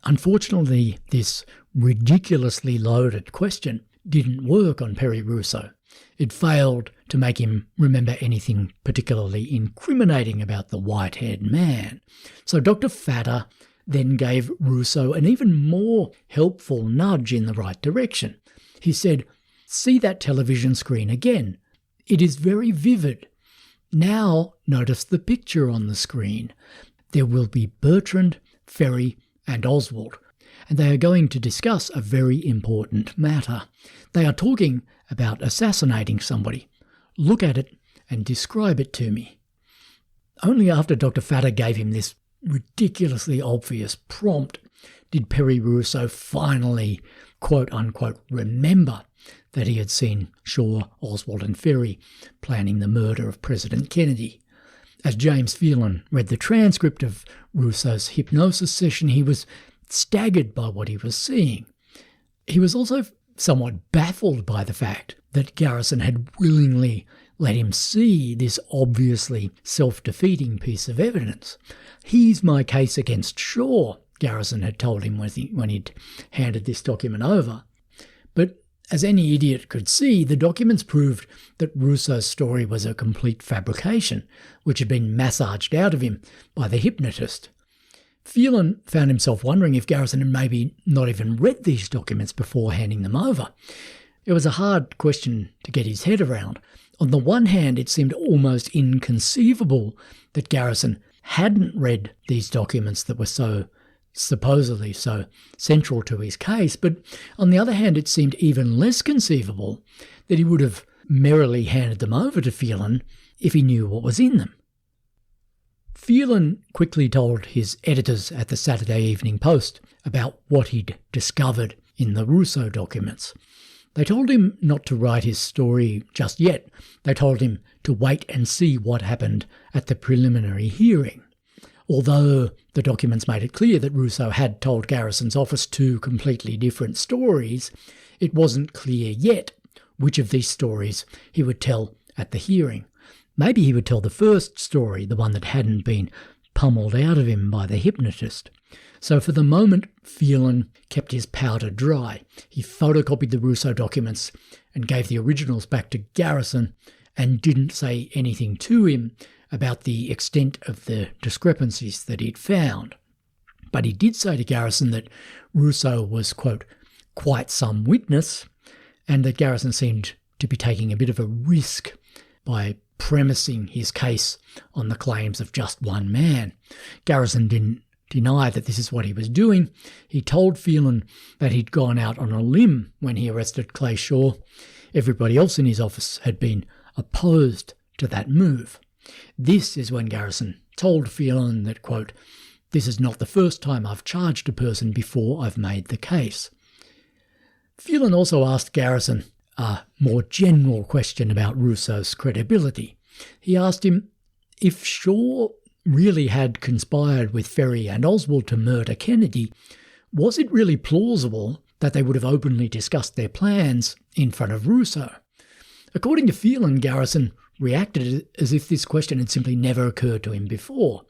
Unfortunately, this ridiculously loaded question didn't work on Perry Russo. It failed to make him remember anything particularly incriminating about the white-haired man. So Dr. Fatter then gave Russo an even more helpful nudge in the right direction. He said, "See that television screen again. It is very vivid. Now notice the picture on the screen. There will be Bertrand, Ferry, and Oswald, and they are going to discuss a very important matter. They are talking about assassinating somebody. Look at it and describe it to me." Only after Dr. Fatter gave him this ridiculously obvious prompt did Perry Russo finally, quote-unquote, remember that he had seen Shaw, Oswald and Ferry planning the murder of President Kennedy. As James Phelan read the transcript of Russo's hypnosis session, he was staggered by what he was seeing. He was also somewhat baffled by the fact that Garrison had willingly let him see this obviously self-defeating piece of evidence. "He's my case against Shaw," Garrison had told him when he'd handed this document over. But as any idiot could see, the documents proved that Russo's story was a complete fabrication, which had been massaged out of him by the hypnotist. Phelan found himself wondering if Garrison had maybe not even read these documents before handing them over. It was a hard question to get his head around. On the one hand, it seemed almost inconceivable that Garrison hadn't read these documents that were supposedly so central to his case, but on the other hand, it seemed even less conceivable that he would have merrily handed them over to Phelan if he knew what was in them. Phelan quickly told his editors at the Saturday Evening Post about what he'd discovered in the Russo documents. They told him not to write his story just yet. They told him to wait and see what happened at the preliminary hearing. Although the documents made it clear that Russo had told Garrison's office two completely different stories, it wasn't clear yet which of these stories he would tell at the hearing. Maybe he would tell the first story, the one that hadn't been pummeled out of him by the hypnotist. So for the moment, Phelan kept his powder dry. He photocopied the Russo documents and gave the originals back to Garrison and didn't say anything to him about the extent of the discrepancies that he'd found. But he did say to Garrison that Russo was, quote, quite some witness, and that Garrison seemed to be taking a bit of a risk by premising his case on the claims of just one man. Garrison didn't deny that this is what he was doing. He told Phelan that he'd gone out on a limb when he arrested Clay Shaw. Everybody else in his office had been opposed to that move. This is when Garrison told Phelan that, quote, "This is not the first time I've charged a person before I've made the case." Phelan also asked Garrison a more general question about Russo's credibility. He asked him if Shaw really had conspired with Ferry and Oswald to murder Kennedy, was it really plausible that they would have openly discussed their plans in front of Russo? According to Phelan, Garrison reacted as if this question had simply never occurred to him before.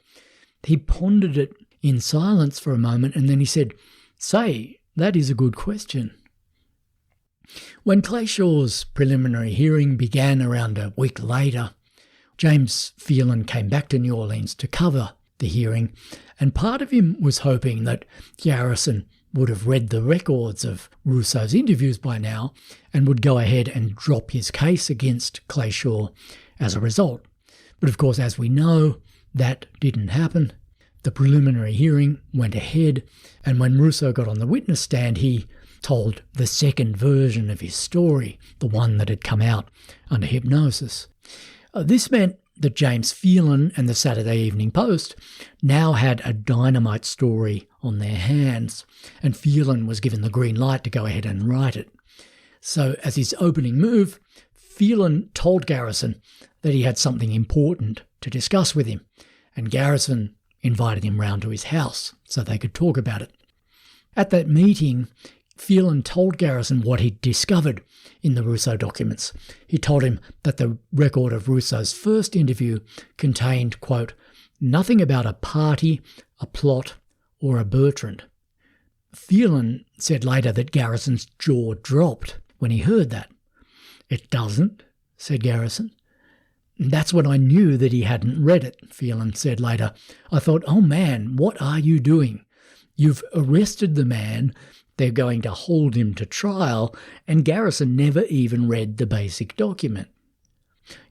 He pondered it in silence for a moment and then he said, "Say, that is a good question." When Clay Shaw's preliminary hearing began around a week later, James Phelan came back to New Orleans to cover the hearing, and part of him was hoping that Garrison would have read the records of Russo's interviews by now and would go ahead and drop his case against Clay Shaw as a result. But of course, as we know, that didn't happen. The preliminary hearing went ahead, and when Russo got on the witness stand, he told the second version of his story, the one that had come out under hypnosis. This meant that James Phelan and the Saturday Evening Post now had a dynamite story on their hands, and Phelan was given the green light to go ahead and write it. So as his opening move, Phelan told Garrison that he had something important to discuss with him, and Garrison invited him round to his house so they could talk about it. At that meeting, Phelan told Garrison what he'd discovered in the Russo documents. He told him that the record of Russo's first interview contained, quote, "nothing about a party, a plot, or a Bertrand." Phelan said later that Garrison's jaw dropped when he heard that. "It doesn't," said Garrison. "That's when I knew that he hadn't read it," Phelan said later. "I thought, oh man, what are you doing? You've arrested the man, they're going to hold him to trial, and Garrison never even read the basic document."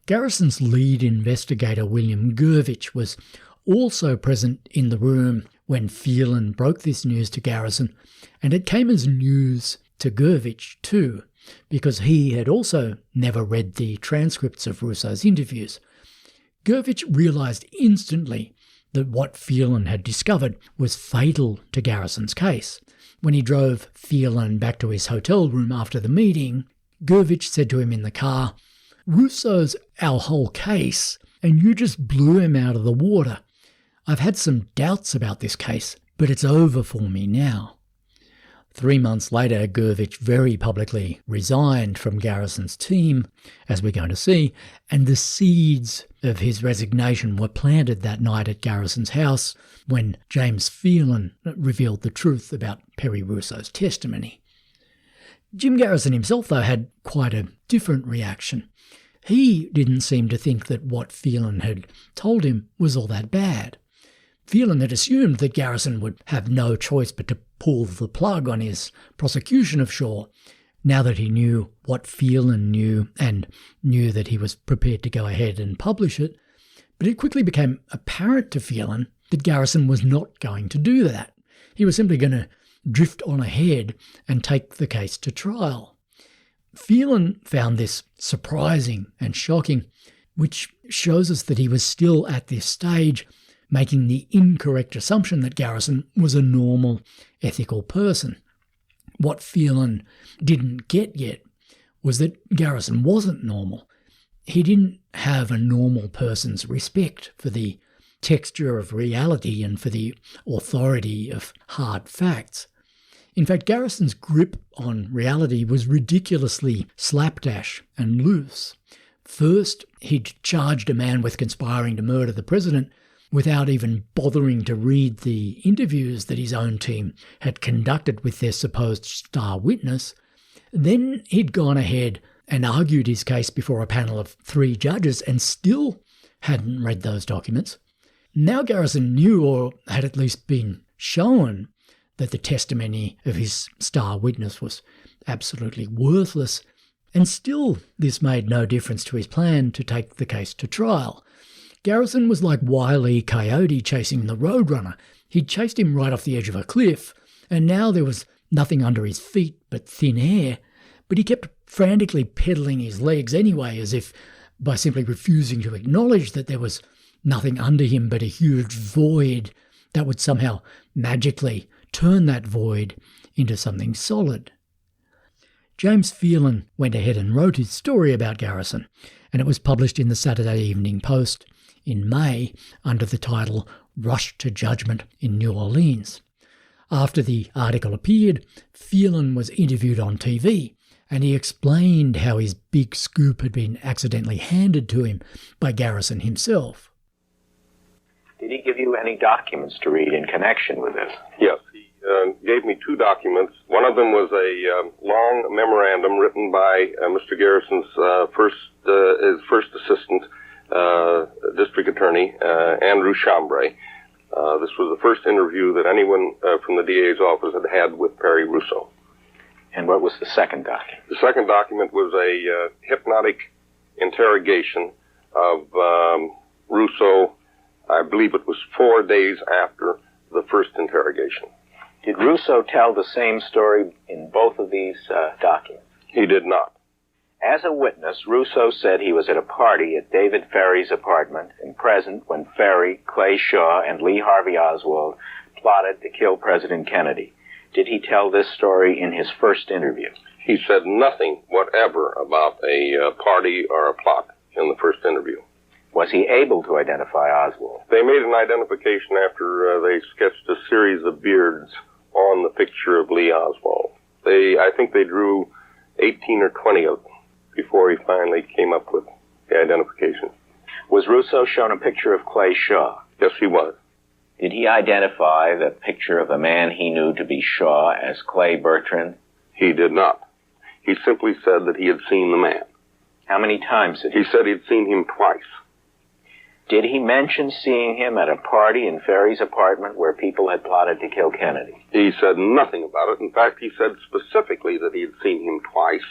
Garrison's lead investigator, William Gurvitch, was also present in the room when Phelan broke this news to Garrison, and it came as news to Gurvitch too, because he had also never read the transcripts of Russo's interviews. Gurvitch realised instantly that what Phelan had discovered was fatal to Garrison's case. When he drove Phelan back to his hotel room after the meeting, Gurvitch said to him in the car, "Russo's our whole case, and you just blew him out of the water. I've had some doubts about this case, but it's over for me now." 3 months later, Gurvitch very publicly resigned from Garrison's team, as we're going to see, and the seeds of his resignation were planted that night at Garrison's house when James Phelan revealed the truth about Perry Russo's testimony. Jim Garrison himself, though, had quite a different reaction. He didn't seem to think that what Phelan had told him was all that bad. Phelan had assumed that Garrison would have no choice but to pull the plug on his prosecution of Shaw, now that he knew what Phelan knew and knew that he was prepared to go ahead and publish it. But it quickly became apparent to Phelan that Garrison was not going to do that. He was simply going to drift on ahead and take the case to trial. Phelan found this surprising and shocking, which shows us that he was still at this stage making the incorrect assumption that Garrison was a normal, ethical person. What Phelan didn't get yet was that Garrison wasn't normal. He didn't have a normal person's respect for the texture of reality and for the authority of hard facts. In fact, Garrison's grip on reality was ridiculously slapdash and loose. First, he'd charged a man with conspiring to murder the president without even bothering to read the interviews that his own team had conducted with their supposed star witness. Then he'd gone ahead and argued his case before a panel of 3 judges and still hadn't read those documents. Now Garrison knew, or had at least been shown, that the testimony of his star witness was absolutely worthless, and still this made no difference to his plan to take the case to trial. Garrison was like Wile E. Coyote chasing the Roadrunner. He'd chased him right off the edge of a cliff, and now there was nothing under his feet but thin air, but he kept frantically pedaling his legs anyway, as if by simply refusing to acknowledge that there was nothing under him but a huge void that would somehow magically turn that void into something solid. James Phelan went ahead and wrote his story about Garrison, and it was published in the Saturday Evening Post in May under the title "Rush to Judgment in New Orleans." After the article appeared, Phelan was interviewed on TV, and he explained how his big scoop had been accidentally handed to him by Garrison himself. Did he give you any documents to read in connection with this? Yes, he gave me 2 documents. One of them was a long memorandum written by Mr. Garrison's his first assistant, district attorney, Andrew Chambray. This was the first interview that anyone from the DA's office had had with Perry Russo. And what was the second document? The second document was a hypnotic interrogation of Russo. I believe it was 4 days after the first interrogation. Did Russo tell the same story in both of these documents? He did not. As a witness, Russo said he was at a party at David Ferry's apartment and present when Ferry, Clay Shaw, and Lee Harvey Oswald plotted to kill President Kennedy. Did he tell this story in his first interview? He said nothing whatever about a party or a plot in the first interview. Was he able to identify Oswald? They made an identification after they sketched a series of beards on the picture of Lee Oswald. I think they drew 18 or 20 of them before he finally came up with the identification. Was Russo shown a picture of Clay Shaw? Yes, he was. Did he identify the picture of the man he knew to be Shaw as Clay Bertrand? He did not. He simply said that he had seen the man. How many times did He said he'd seen him twice. Did he mention seeing him at a party in Ferry's apartment where people had plotted to kill Kennedy? He said nothing about it. In fact, he said specifically that he had seen him twice,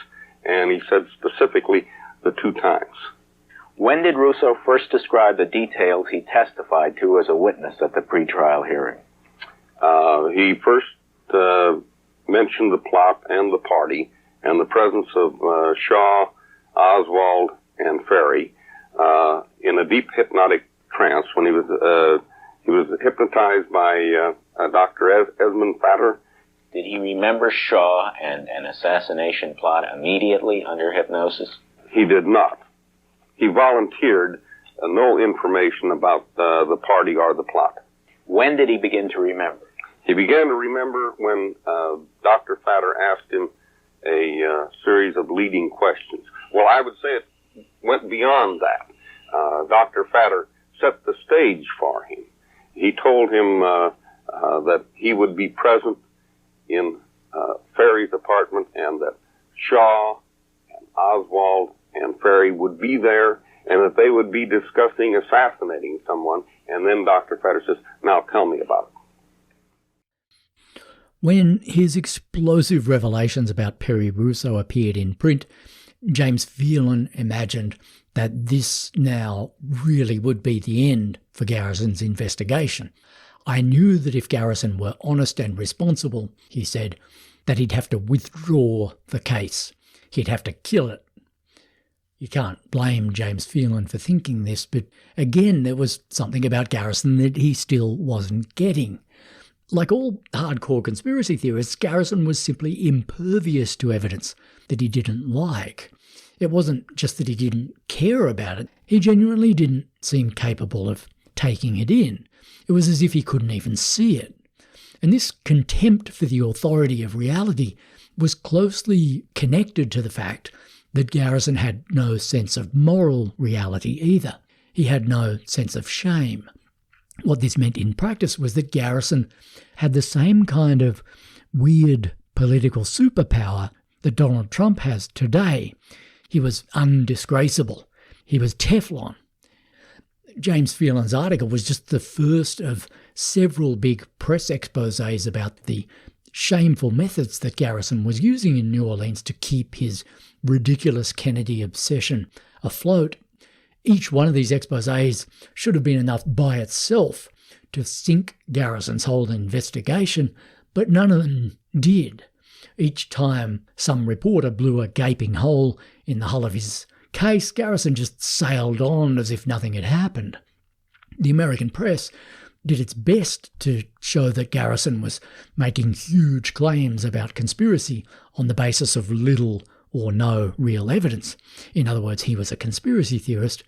and he said specifically the 2 times. When did Russo first describe the details he testified to as a witness at the pretrial hearing? He first mentioned the plot and the party and the presence of Shaw, Oswald, and Ferry in a deep hypnotic trance when he was hypnotized by Dr. Esmond Fatter. Did he remember Shaw and an assassination plot immediately under hypnosis? He did not. He volunteered no information about the party or the plot. When did he begin to remember? He began to remember when Dr. Fatter asked him a series of leading questions. Well, I would say it went beyond that. Dr. Fatter set the stage for him. He told him that he would be present in Ferry's apartment and that Shaw and Oswald and Ferry would be there and that they would be discussing assassinating someone. And then Dr. Fatter says, "Now tell me about it." When his explosive revelations about Perry Russo appeared in print, James Phelan imagined that this now really would be the end for Garrison's investigation. "I knew that if Garrison were honest and responsible," he said, "that he'd have to withdraw the case. He'd have to kill it." You can't blame James Phelan for thinking this, but again, there was something about Garrison that he still wasn't getting. Like all hardcore conspiracy theorists, Garrison was simply impervious to evidence that he didn't like. It wasn't just that he didn't care about it, he genuinely didn't seem capable of taking it in. It was as if he couldn't even see it. And this contempt for the authority of reality was closely connected to the fact that Garrison had no sense of moral reality either. He had no sense of shame. What this meant in practice was that Garrison had the same kind of weird political superpower that Donald Trump has today. He was undisgraceable. He was Teflon. James Phelan's article was just the first of several big press exposés about the shameful methods that Garrison was using in New Orleans to keep his ridiculous Kennedy obsession afloat. Each one of these exposés should have been enough by itself to sink Garrison's whole investigation, but none of them did. Each time some reporter blew a gaping hole in the hull of his case, Garrison just sailed on as if nothing had happened. The American press did its best to show that Garrison was making huge claims about conspiracy on the basis of little or no real evidence. In other words, he was a conspiracy theorist.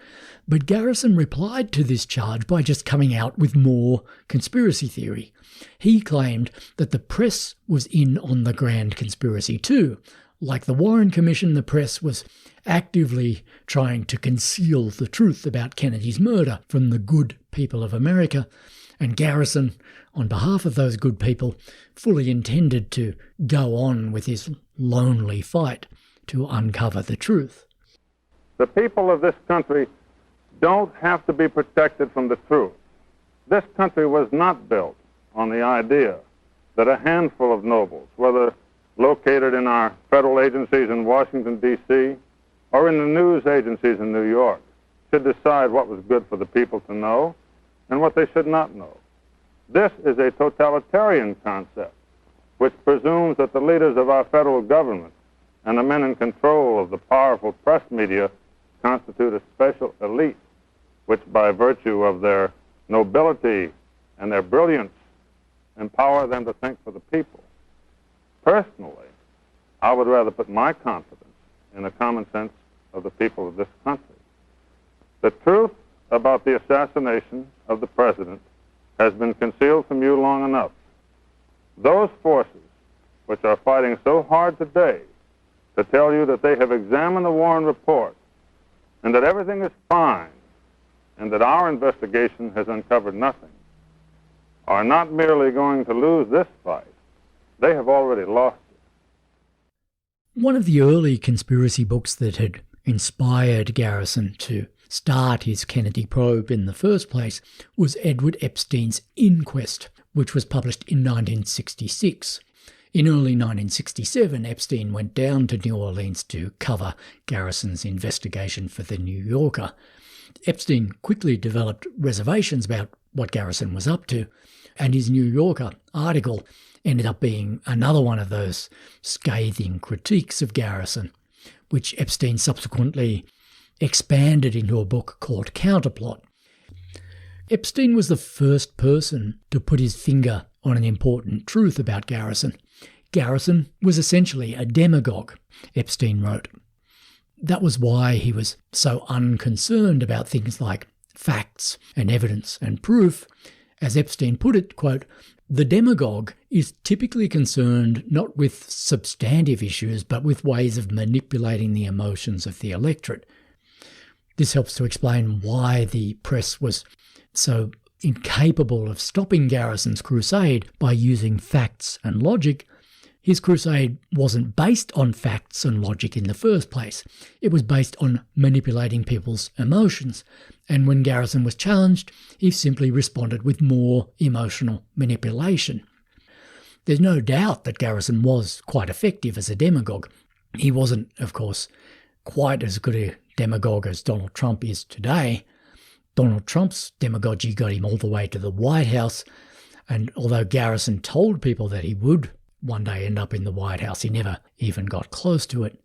But Garrison replied to this charge by just coming out with more conspiracy theory. He claimed that the press was in on the grand conspiracy too. Like the Warren Commission, the press was actively trying to conceal the truth about Kennedy's murder from the good people of America. And Garrison, on behalf of those good people, fully intended to go on with his lonely fight to uncover the truth. The people of this country don't have to be protected from the truth. This country was not built on the idea that a handful of nobles, whether located in our federal agencies in Washington, D.C., or in the news agencies in New York, should decide what was good for the people to know and what they should not know. This is a totalitarian concept which presumes that the leaders of our federal government and the men in control of the powerful press media constitute a special elite, which by virtue of their nobility and their brilliance empower them to think for the people. Personally, I would rather put my confidence in the common sense of the people of this country. The truth about the assassination of the president has been concealed from you long enough. Those forces which are fighting so hard today to tell you that they have examined the Warren report and that everything is fine and that our investigation has uncovered nothing, are not merely going to lose this fight, they have already lost it. One of the early conspiracy books that had inspired Garrison to start his Kennedy probe in the first place was Edward Epstein's Inquest, which was published in 1966. In early 1967, Epstein went down to New Orleans to cover Garrison's investigation for The New Yorker. Epstein quickly developed reservations about what Garrison was up to, and his New Yorker article ended up being another one of those scathing critiques of Garrison, which Epstein subsequently expanded into a book called Counterplot. Epstein was the first person to put his finger on an important truth about Garrison. Garrison was essentially a demagogue, Epstein wrote. That was why he was so unconcerned about things like facts and evidence and proof. As Epstein put it, quote, "The demagogue is typically concerned not with substantive issues, but with ways of manipulating the emotions of the electorate." This helps to explain why the press was so incapable of stopping Garrison's crusade by using facts and logic. His crusade wasn't based on facts and logic in the first place. It was based on manipulating people's emotions. And when Garrison was challenged, he simply responded with more emotional manipulation. There's no doubt that Garrison was quite effective as a demagogue. He wasn't, of course, quite as good a demagogue as Donald Trump is today. Donald Trump's demagogy got him all the way to the White House, and although Garrison told people that he would one day end up in the White House, he never even got close to it.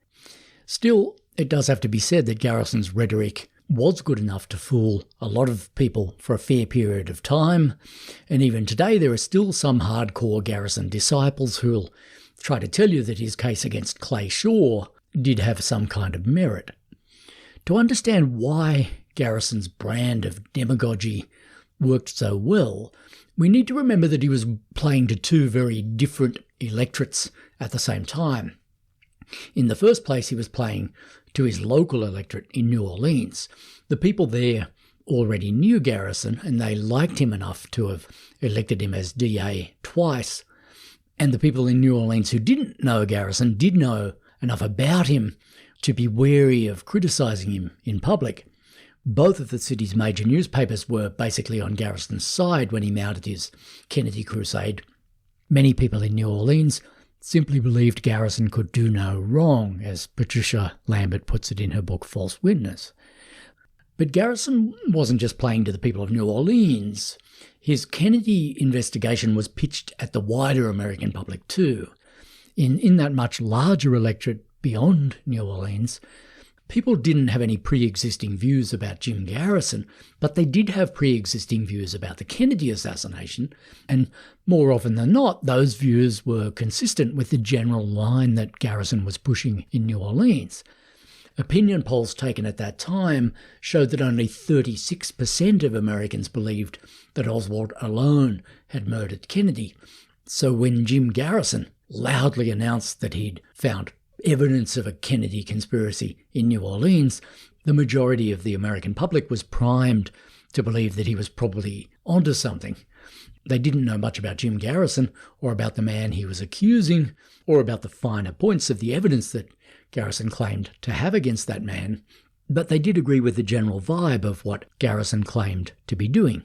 Still, it does have to be said that Garrison's rhetoric was good enough to fool a lot of people for a fair period of time, and even today there are still some hardcore Garrison disciples who'll try to tell you that his case against Clay Shaw did have some kind of merit. To understand why Garrison's brand of demagogy worked so well, we need to remember that he was playing to two very different electorates at the same time. In the first place, he was playing to his local electorate in New Orleans. The people there already knew Garrison, and they liked him enough to have elected him as DA twice. And the people in New Orleans who didn't know Garrison did know enough about him to be wary of criticising him in public. Both of the city's major newspapers were basically on Garrison's side when he mounted his Kennedy crusade. Many people in New Orleans simply believed Garrison could do no wrong, as Patricia Lambert puts it in her book False Witness. But Garrison wasn't just playing to the people of New Orleans. His Kennedy investigation was pitched at the wider American public too. In that much larger electorate beyond New Orleans, people didn't have any pre-existing views about Jim Garrison, but they did have pre-existing views about the Kennedy assassination, and more often than not, those views were consistent with the general line that Garrison was pushing in New Orleans. Opinion polls taken at that time showed that only 36% of Americans believed that Oswald alone had murdered Kennedy. So when Jim Garrison loudly announced that he'd found evidence of a Kennedy conspiracy in New Orleans, the majority of the American public was primed to believe that he was probably onto something. They didn't know much about Jim Garrison or about the man he was accusing or about the finer points of the evidence that Garrison claimed to have against that man, but they did agree with the general vibe of what Garrison claimed to be doing.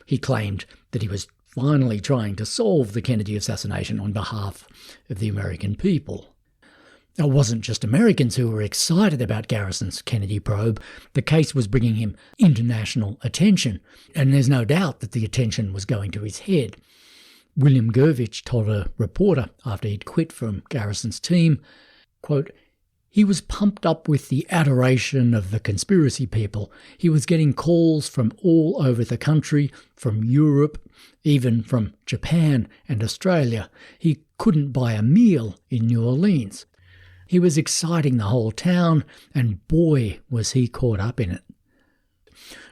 He claimed that he was finally trying to solve the Kennedy assassination on behalf of the American people. It wasn't just Americans who were excited about Garrison's Kennedy probe. The case was bringing him international attention, and there's no doubt that the attention was going to his head. William Gurvich told a reporter after he'd quit from Garrison's team, quote, "He was pumped up with the adoration of the conspiracy people. He was getting calls from all over the country, from Europe, even from Japan and Australia. He couldn't buy a meal in New Orleans. He was exciting the whole town, and boy, was he caught up in it."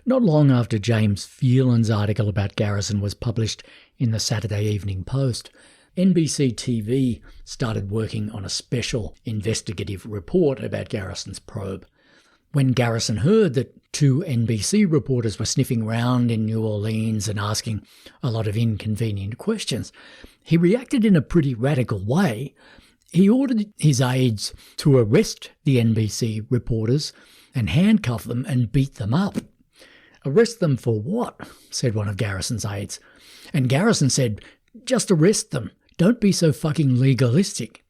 Not long after James Phelan's article about Garrison was published in the Saturday Evening Post, NBC TV started working on a special investigative report about Garrison's probe. When Garrison heard that two NBC reporters were sniffing around in New Orleans and asking a lot of inconvenient questions, he reacted in a pretty radical way He ordered his aides to arrest the NBC reporters and handcuff them and beat them up. "Arrest them for what?" said one of Garrison's aides. And Garrison said, "Just arrest them. Don't be so fucking legalistic."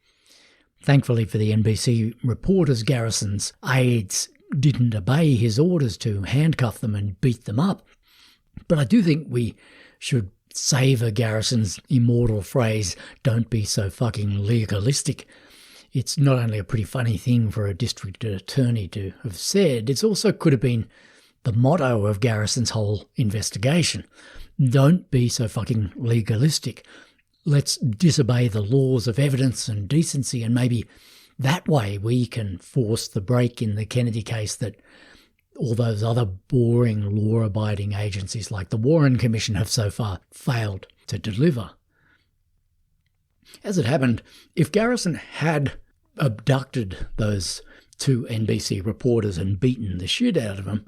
Thankfully for the NBC reporters, Garrison's aides didn't obey his orders to handcuff them and beat them up. But I do think we should savour Garrison's immortal phrase, "Don't be so fucking legalistic." It's not only a pretty funny thing for a district attorney to have said, it also could have been the motto of Garrison's whole investigation. Don't be so fucking legalistic. Let's disobey the laws of evidence and decency, and maybe that way we can force the break in the Kennedy case that all those other boring law-abiding agencies like the Warren Commission have so far failed to deliver. As it happened, if Garrison had abducted those two NBC reporters and beaten the shit out of them,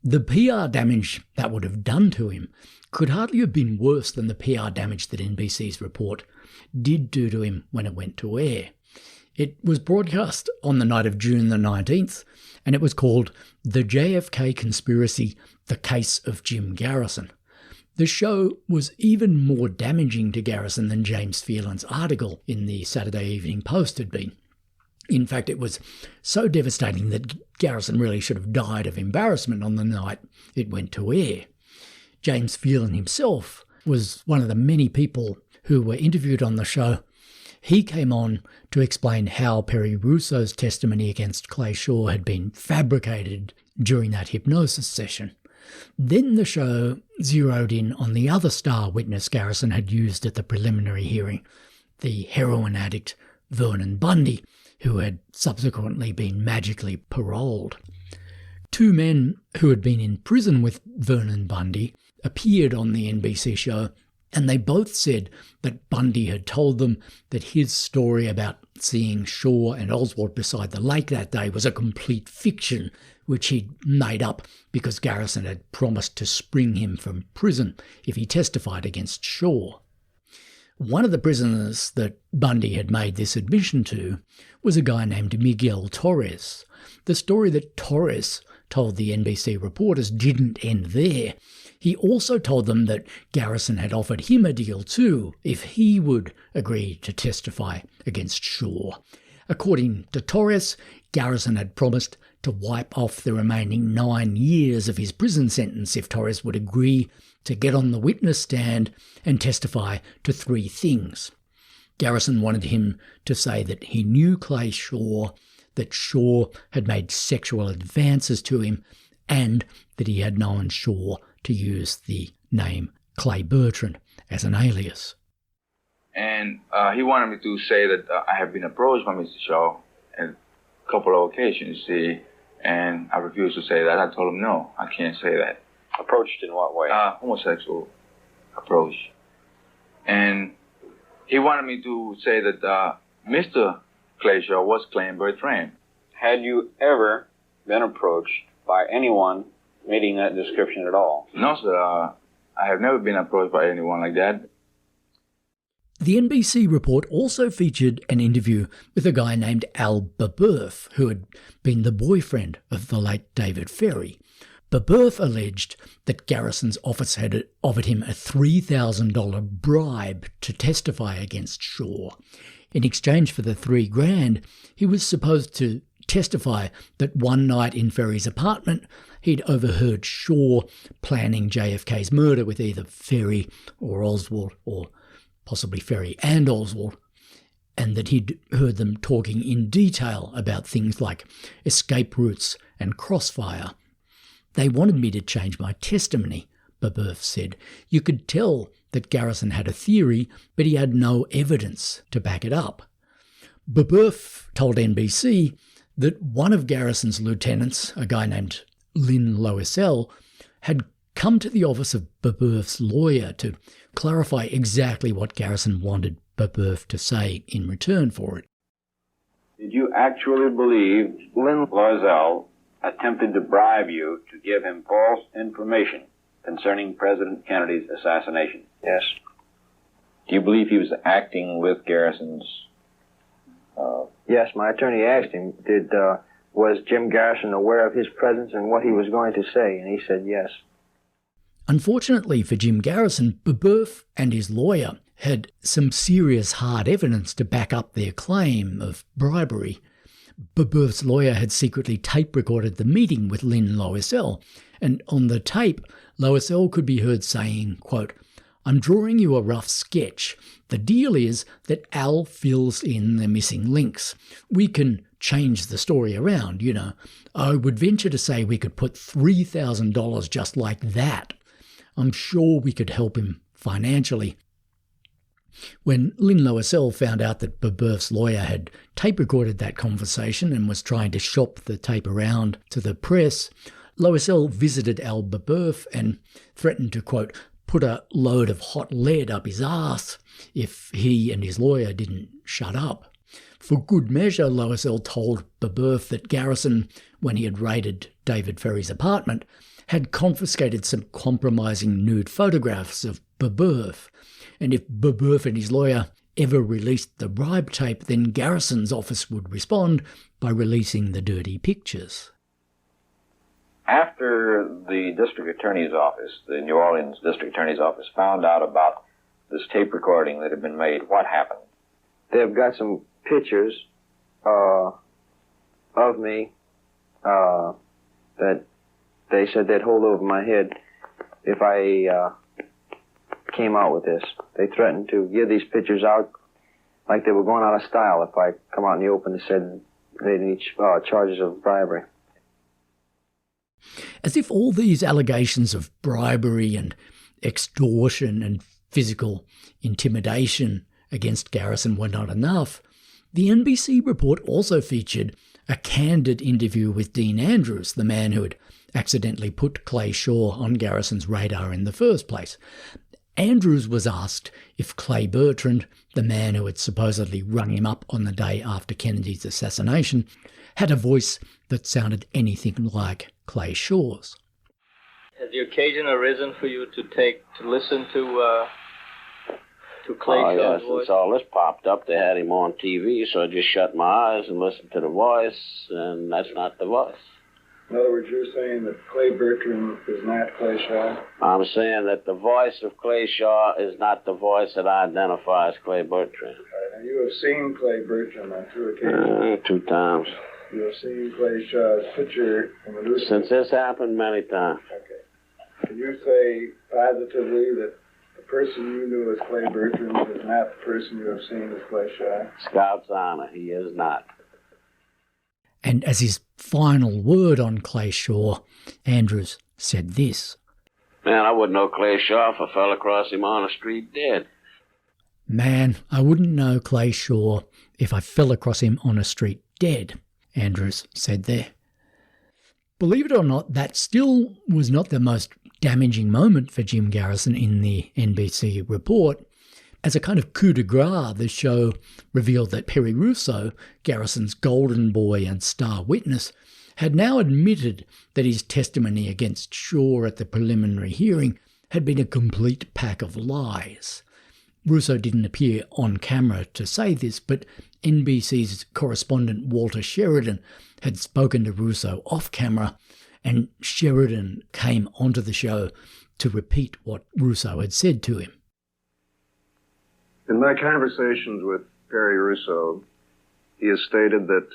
the PR damage that would have done to him could hardly have been worse than the PR damage that NBC's report did do to him when it went to air. It was broadcast on the night of June the 19th, and it was called The JFK Conspiracy, The Case of Jim Garrison. The show was even more damaging to Garrison than James Phelan's article in the Saturday Evening Post had been. In fact, it was so devastating that Garrison really should have died of embarrassment on the night it went to air. James Phelan himself was one of the many people who were interviewed on the show. He came on to explain how Perry Russo's testimony against Clay Shaw had been fabricated during that hypnosis session. Then the show zeroed in on the other star witness Garrison had used at the preliminary hearing, the heroin addict Vernon Bundy, who had subsequently been magically paroled. Two men who had been in prison with Vernon Bundy appeared on the NBC show, and they both said that Bundy had told them that his story about seeing Shaw and Oswald beside the lake that day was a complete fiction, which he'd made up because Garrison had promised to spring him from prison if he testified against Shaw. One of the prisoners that Bundy had made this admission to was a guy named Miguel Torres. The story that Torres told the NBC reporters didn't end there. He also told them that Garrison had offered him a deal too if he would agree to testify against Shaw. According to Torres, Garrison had promised to wipe off the remaining 9 years of his prison sentence if Torres would agree to get on the witness stand and testify to 3 things. Garrison wanted him to say that he knew Clay Shaw, that Shaw had made sexual advances to him, and that he had known Shaw to use the name Clay Bertrand as an alias. And he wanted me to say that I have been approached by Mr. Shaw on a couple of occasions, see, and I refused to say that. I told him, no, I can't say that. Approached in what way? Homosexual approach. And he wanted me to say that Mr. Clay Shaw was Clay Bertrand. Had you ever been approached by anyone meeting that description at all? No, sir. I have never been approached by anyone like that. The NBC report also featured an interview with a guy named Al Babeuf, who had been the boyfriend of the late David Ferry. Babeuf alleged that Garrison's office had offered him a $3,000 bribe to testify against Shaw. In exchange for the $3,000, he was supposed to testify that one night in Ferry's apartment, he'd overheard Shaw planning JFK's murder with either Ferry or Oswald, or possibly Ferry and Oswald, and that he'd heard them talking in detail about things like escape routes and crossfire. They wanted me to change my testimony, Babeuf said. You could tell that Garrison had a theory, but he had no evidence to back it up. Babeuf told NBC that one of Garrison's lieutenants, a guy named Lynn Loisel, had come to the office of Babeuf's lawyer to clarify exactly what Garrison wanted Babeuf to say in return for it. Did you actually believe Lynn Loisel attempted to bribe you to give him false information concerning President Kennedy's assassination? Yes. Do you believe he was acting with Garrison's Yes, my attorney asked him, was Jim Garrison aware of his presence and what he was going to say? And he said yes. Unfortunately for Jim Garrison, Babeuf and his lawyer had some serious hard evidence to back up their claim of bribery. Babeuf's lawyer had secretly tape-recorded the meeting with Lynn Loisel, and on the tape, Loisel could be heard saying, quote, "I'm drawing you a rough sketch. The deal is that Al fills in the missing links. We can change the story around, you know. I would venture to say we could put $3,000 just like that. I'm sure we could help him financially." When Lynn Loisel found out that Babeuf's lawyer had tape-recorded that conversation and was trying to shop the tape around to the press, Loisel visited Al Babeuf and threatened to, quote, "put a load of hot lead up his ass" if he and his lawyer didn't shut up. For good measure, Loisel told Babeuf that Garrison, when he had raided David Ferry's apartment, had confiscated some compromising nude photographs of Babeuf. And if Babeuf and his lawyer ever released the bribe tape, then Garrison's office would respond by releasing the dirty pictures. After the district attorney's office, the New Orleans district attorney's office, found out about this tape recording that had been made, what happened? They've got some pictures of me that they said they'd hold over my head if I came out with this. They threatened to give these pictures out like they were going out of style if I come out in the open and said they need charges of bribery. As if all these allegations of bribery and extortion and physical intimidation against Garrison were not enough, the NBC report also featured a candid interview with Dean Andrews, the man who had accidentally put Clay Shaw on Garrison's radar in the first place. Andrews was asked if Clay Bertrand, the man who had supposedly rung him up on the day after Kennedy's assassination, had a voice that sounded anything like Clay Shaw's. Has the occasion arisen for you to listen to Clay Shaw's voice? Since all this popped up, they had him on TV, so I just shut my eyes and listened to the voice, and that's not the voice. In other words, you're saying that Clay Bertrand is not Clay Shaw? I'm saying that the voice of Clay Shaw is not the voice that I identify as Clay Bertrand. Right, and you have seen Clay Bertrand on 2 occasions? 2 times. You have seen Clay Shaw's picture in the newspaper? Since this happened, many times. Okay. Can you say positively that the person you knew as Clay Bertrand is not the person you have seen as Clay Shaw? Scout's honor, he is not. And as his final word on Clay Shaw, Andrews said this. Man, I wouldn't know Clay Shaw if I fell across him on the street dead. Man, I wouldn't know Clay Shaw if I fell across him on a street dead, Andrews said there. Believe it or not, that still was not the most damaging moment for Jim Garrison in the NBC report. As a kind of coup de grace, the show revealed that Perry Russo, Garrison's golden boy and star witness, had now admitted that his testimony against Shaw at the preliminary hearing had been a complete pack of lies. Russo didn't appear on camera to say this, but NBC's correspondent Walter Sheridan had spoken to Russo off camera, and Sheridan came onto the show to repeat what Russo had said to him. In my conversations with Perry Russo, he has stated that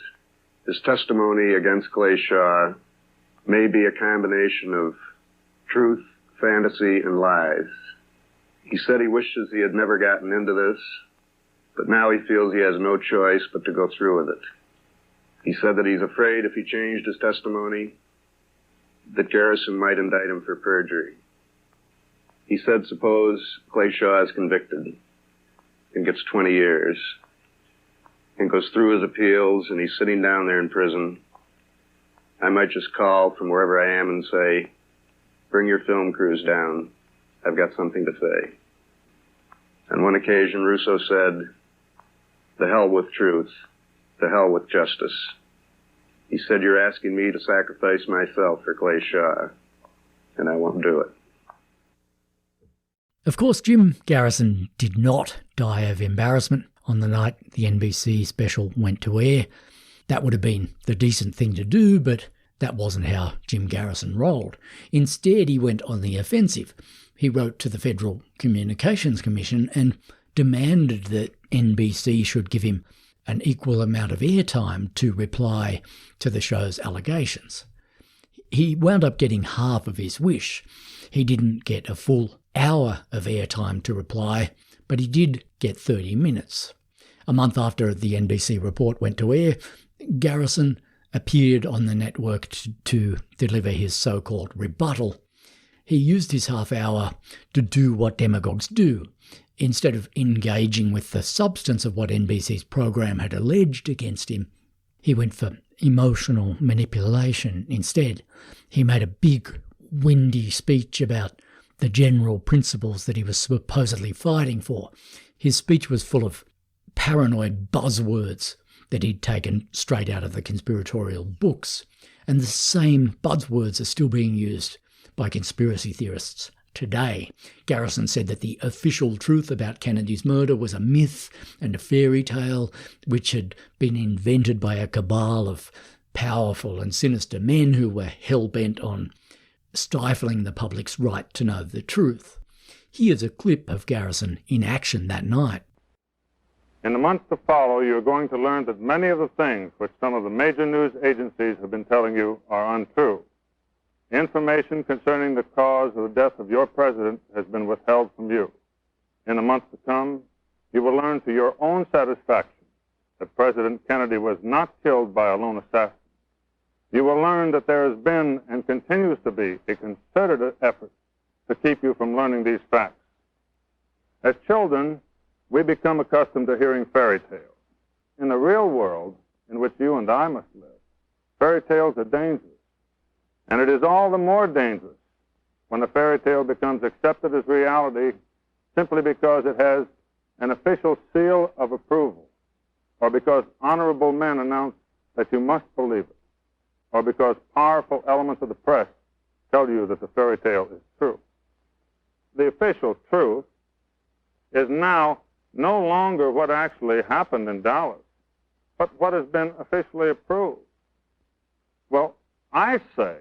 his testimony against Clay Shaw may be a combination of truth, fantasy, and lies. He said he wishes he had never gotten into this, but now he feels he has no choice but to go through with it. He said that he's afraid if he changed his testimony, that Garrison might indict him for perjury. He said suppose Clay Shaw is convicted and gets 20 years and goes through his appeals and he's sitting down there in prison, I might just call from wherever I am and say, bring your film crews down. I've got something to say. On one occasion, Russo said, the hell with truth, the hell with justice. He said, you're asking me to sacrifice myself for Clay Shaw, and I won't do it. Of course, Jim Garrison did not die of embarrassment. on the night the NBC special went to air. That would have been the decent thing to do, but that wasn't how Jim Garrison rolled. Instead, he went on the offensive. He wrote to the Federal Communications Commission and demanded that NBC should give him an equal amount of airtime to reply to the show's allegations. He wound up getting half of his wish. He didn't get a full hour of airtime to reply, but he did get 30 minutes. A month after the NBC report went to air, Garrison appeared on the network to deliver his so-called rebuttal. He used his half hour to do what demagogues do. Instead of engaging with the substance of what NBC's program had alleged against him, he went for emotional manipulation instead. He made a big, windy speech about the general principles that he was supposedly fighting for. His speech was full of paranoid buzzwords that he'd taken straight out of the conspiratorial books, and the same buzzwords are still being used by conspiracy theorists today. Garrison said that the official truth about Kennedy's murder was a myth and a fairy tale which had been invented by a cabal of powerful and sinister men who were hell-bent on stifling the public's right to know the truth. Here's a clip of Garrison in action that night. In the months to follow, you're going to learn that many of the things which some of the major news agencies have been telling you are untrue. Information concerning the cause of the death of your president has been withheld from you. In the months to come, you will learn to your own satisfaction that President Kennedy was not killed by a lone assassin. You will learn that there has been and continues to be a concerted effort to keep you from learning these facts. As children, we become accustomed to hearing fairy tales. In the real world, in which you and I must live, fairy tales are dangerous. And it is all the more dangerous when a fairy tale becomes accepted as reality simply because it has an official seal of approval, or because honorable men announce that you must believe it, or because powerful elements of the press tell you that the fairy tale is true. The official truth is now no longer what actually happened in Dallas, but what has been officially approved. Well, I say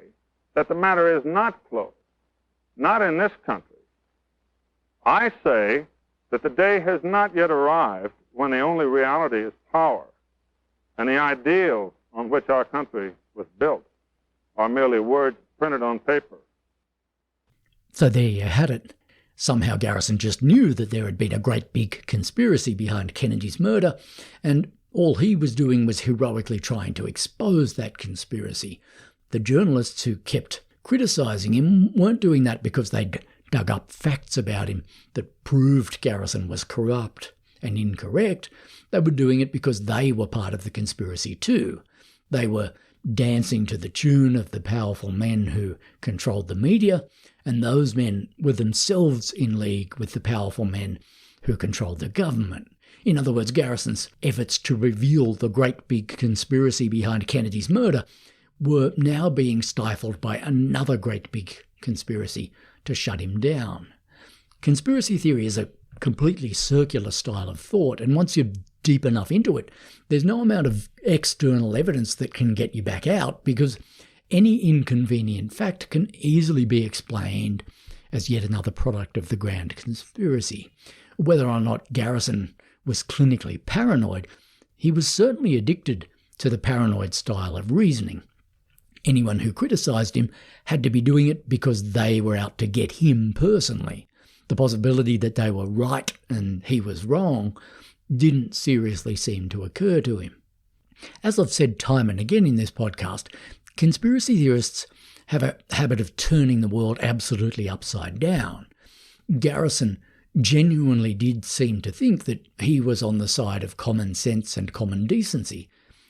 that the matter is not closed, not in this country. I say that the day has not yet arrived when the only reality is power, and the ideals on which our country was built are merely words printed on paper. So there you had it. Somehow Garrison just knew that there had been a great big conspiracy behind Kennedy's murder, and all he was doing was heroically trying to expose that conspiracy. The journalists who kept criticising him weren't doing that because they'd dug up facts about him that proved Garrison was corrupt and incorrect. They were doing it because they were part of the conspiracy too. They were dancing to the tune of the powerful men who controlled the media, and those men were themselves in league with the powerful men who controlled the government. In other words, Garrison's efforts to reveal the great big conspiracy behind Kennedy's murder were now being stifled by another great big conspiracy to shut him down. Conspiracy theory is a completely circular style of thought, and once you're deep enough into it, there's no amount of external evidence that can get you back out, because any inconvenient fact can easily be explained as yet another product of the grand conspiracy. Whether or not Garrison was clinically paranoid, he was certainly addicted to the paranoid style of reasoning. Anyone who criticised him had to be doing it because they were out to get him personally. The possibility that they were right and he was wrong didn't seriously seem to occur to him. As I've said time and again in this podcast, conspiracy theorists have a habit of turning the world absolutely upside down. Garrison genuinely did seem to think that he was on the side of common sense and common decency,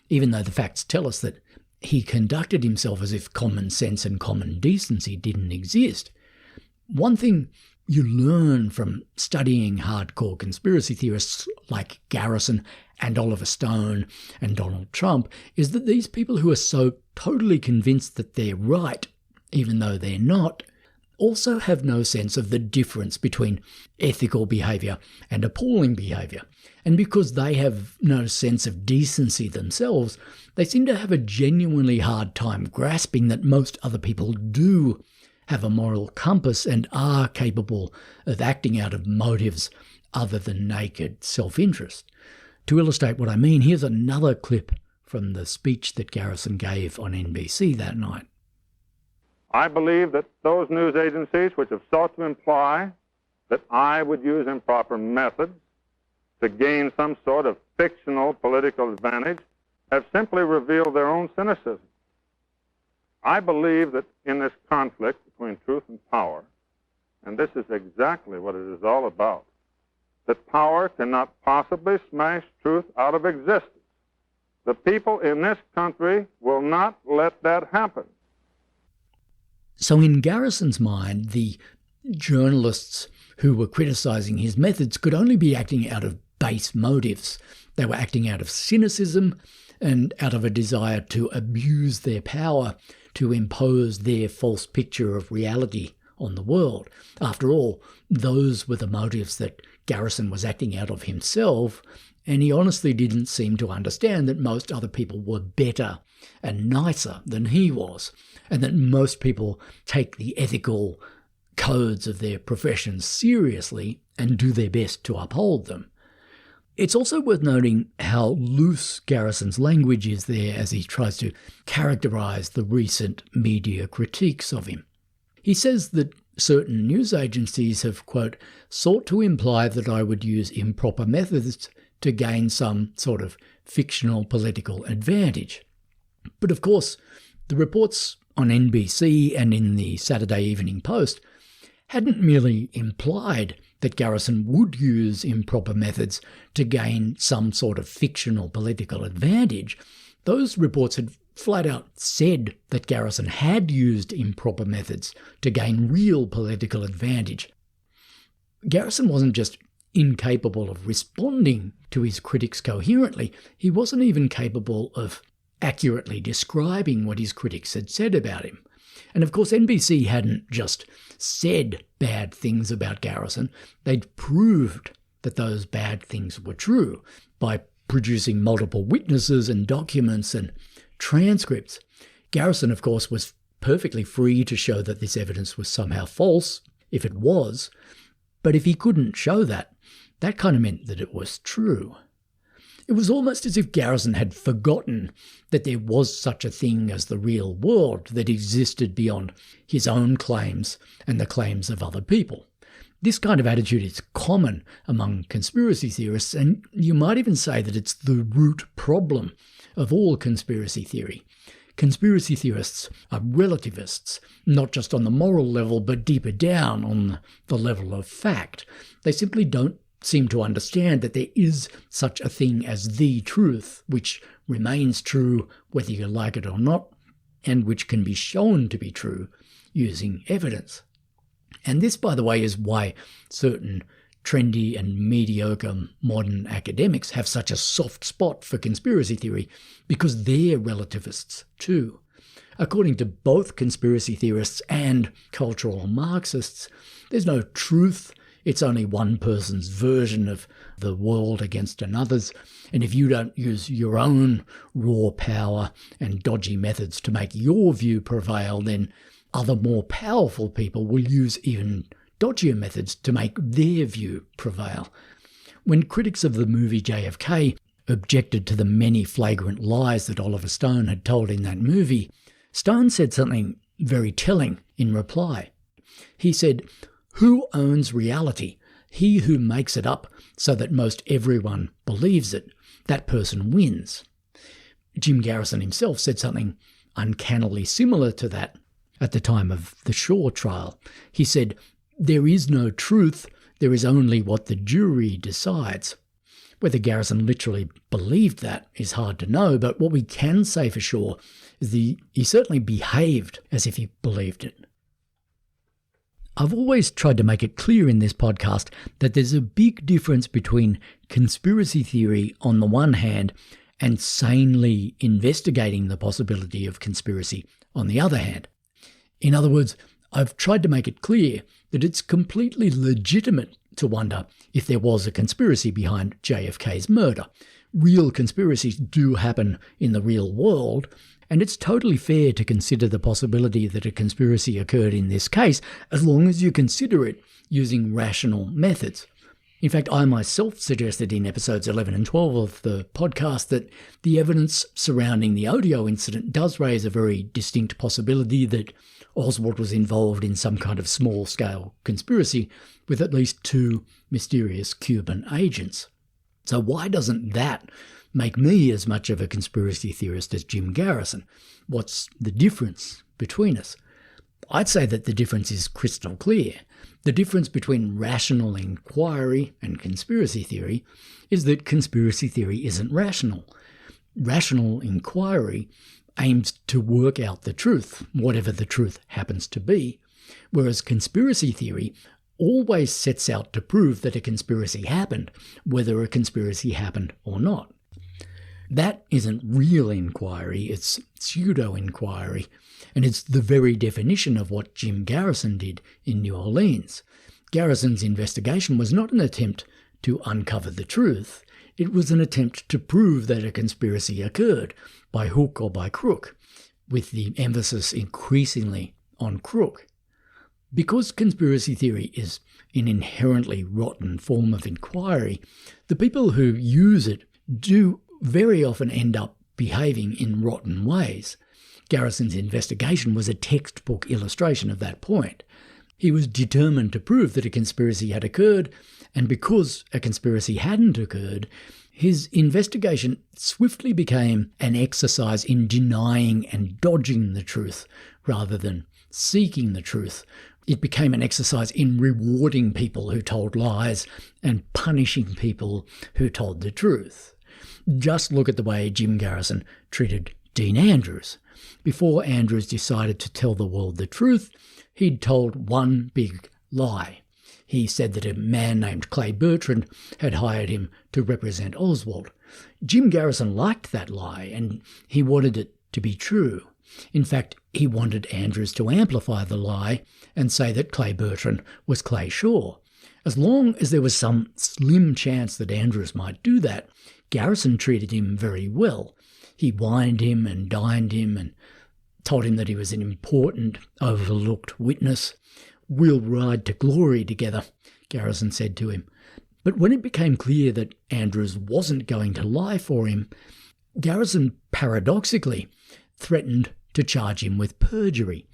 even though the facts tell us that he conducted himself as if common sense and common decency didn't exist. One thing you learn from studying hardcore conspiracy theorists like Garrison and Oliver Stone and Donald Trump is that these people who are so totally convinced that they're right, even though they're not, also have no sense of the difference between ethical behaviour and appalling behaviour. And because they have no sense of decency themselves, they seem to have a genuinely hard time grasping that most other people do have a moral compass and are capable of acting out of motives other than naked self-interest. To illustrate what I mean, here's another clip from the speech that Garrison gave on NBC that night. I believe that those news agencies which have sought to imply that I would use improper methods to gain some sort of fictional political advantage have simply revealed their own cynicism. I believe that in this conflict between truth and power, and this is exactly what it is all about, that power cannot possibly smash truth out of existence. The people in this country will not let that happen. So in Garrison's mind, the journalists who were criticising his methods could only be acting out of base motives. They were acting out of cynicism and out of a desire to abuse their power to impose their false picture of reality on the world. After all, those were the motives that Garrison was acting out of himself, and he honestly didn't seem to understand that most other people were better and nicer than he was, and that most people take the ethical codes of their professions seriously and do their best to uphold them. It's also worth noting how loose Garrison's language is there as he tries to characterise the recent media critiques of him. He says that certain news agencies have, quote, sought to imply that I would use improper methods to gain some sort of fictional political advantage. But of course, the reports on NBC and in the Saturday Evening Post hadn't merely implied that Garrison would use improper methods to gain some sort of fictional political advantage. Those reports had flat out said that Garrison had used improper methods to gain real political advantage. Garrison wasn't just incapable of responding to his critics coherently, he wasn't even capable of accurately describing what his critics had said about him. And of course, NBC hadn't just said bad things about Garrison, they'd proved that those bad things were true by producing multiple witnesses and documents and transcripts. Garrison, of course, was perfectly free to show that this evidence was somehow false, if it was, but if he couldn't show that, that kind of meant that it was true. It was almost as if Garrison had forgotten that there was such a thing as the real world that existed beyond his own claims and the claims of other people. This kind of attitude is common among conspiracy theorists, and you might even say that it's the root problem of all conspiracy theory. Conspiracy theorists are relativists, not just on the moral level, but deeper down on the level of fact. They simply don't seem to understand that there is such a thing as the truth, which remains true whether you like it or not, and which can be shown to be true using evidence. And this, by the way, is why certain trendy and mediocre modern academics have such a soft spot for conspiracy theory, because they're relativists too. According to both conspiracy theorists and cultural Marxists, there's no truth. It's only one person's version of the world against another's, and if you don't use your own raw power and dodgy methods to make your view prevail, then other more powerful people will use even dodgier methods to make their view prevail. When critics of the movie JFK objected to the many flagrant lies that Oliver Stone had told in that movie, Stone said something very telling in reply. He said, "Who owns reality? He who makes it up so that most everyone believes it. That person wins." Jim Garrison himself said something uncannily similar to that at the time of the Shaw trial. He said, "There is no truth, there is only what the jury decides." Whether Garrison literally believed that is hard to know, but what we can say for sure is he certainly behaved as if he believed it. I've always tried to make it clear in this podcast that there's a big difference between conspiracy theory on the one hand and sanely investigating the possibility of conspiracy on the other hand. In other words, I've tried to make it clear that it's completely legitimate to wonder if there was a conspiracy behind JFK's murder. Real conspiracies do happen in the real world, and it's totally fair to consider the possibility that a conspiracy occurred in this case, as long as you consider it using rational methods. In fact, I myself suggested in episodes 11 and 12 of the podcast that the evidence surrounding the Odio incident does raise a very distinct possibility that Oswald was involved in some kind of small-scale conspiracy with at least 2 mysterious Cuban agents. So why doesn't that make me as much of a conspiracy theorist as Jim Garrison? What's the difference between us? I'd say that the difference is crystal clear. The difference between rational inquiry and conspiracy theory is that conspiracy theory isn't rational. Rational inquiry aims to work out the truth, whatever the truth happens to be, whereas conspiracy theory always sets out to prove that a conspiracy happened, whether a conspiracy happened or not. That isn't real inquiry, it's pseudo-inquiry, and it's the very definition of what Jim Garrison did in New Orleans. Garrison's investigation was not an attempt to uncover the truth, it was an attempt to prove that a conspiracy occurred, by hook or by crook, with the emphasis increasingly on crook. Because conspiracy theory is an inherently rotten form of inquiry, the people who use it do very often end up behaving in rotten ways. Garrison's investigation was a textbook illustration of that point. He was determined to prove that a conspiracy had occurred, and because a conspiracy hadn't occurred, his investigation swiftly became an exercise in denying and dodging the truth rather than seeking the truth. It became an exercise in rewarding people who told lies and punishing people who told the truth. Just look at the way Jim Garrison treated Dean Andrews. Before Andrews decided to tell the world the truth, he'd told one big lie. He said that a man named Clay Bertrand had hired him to represent Oswald. Jim Garrison liked that lie, and he wanted it to be true. In fact, he wanted Andrews to amplify the lie and say that Clay Bertrand was Clay Shaw. As long as there was some slim chance that Andrews might do that, Garrison treated him very well. He wined him and dined him and told him that he was an important, overlooked witness. "We'll ride to glory together," Garrison said to him. But when it became clear that Andrews wasn't going to lie for him, Garrison paradoxically threatened to charge him with perjury.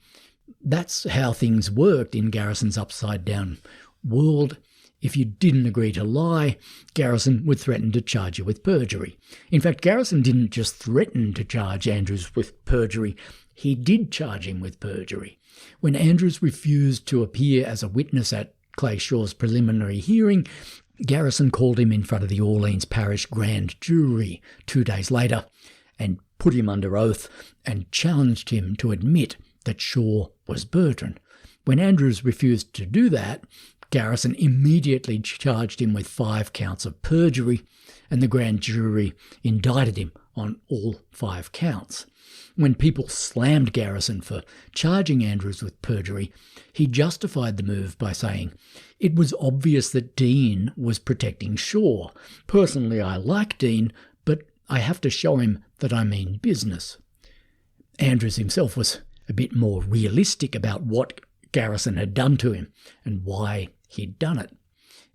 That's how things worked in Garrison's upside-down world. If you didn't agree to lie, Garrison would threaten to charge you with perjury. In fact, Garrison didn't just threaten to charge Andrews with perjury, he did charge him with perjury. When Andrews refused to appear as a witness at Clay Shaw's preliminary hearing, Garrison called him in front of the Orleans Parish Grand Jury 2 days later and put him under oath and challenged him to admit that Shaw was Bertrand. When Andrews refused to do that, Garrison immediately charged him with 5 counts of perjury, and the grand jury indicted him on all 5 counts. When people slammed Garrison for charging Andrews with perjury, he justified the move by saying, "It was obvious that Dean was protecting Shaw. Personally, I like Dean, but I have to show him that I mean business." Andrews himself was a bit more realistic about what Garrison had done to him and why he'd done it.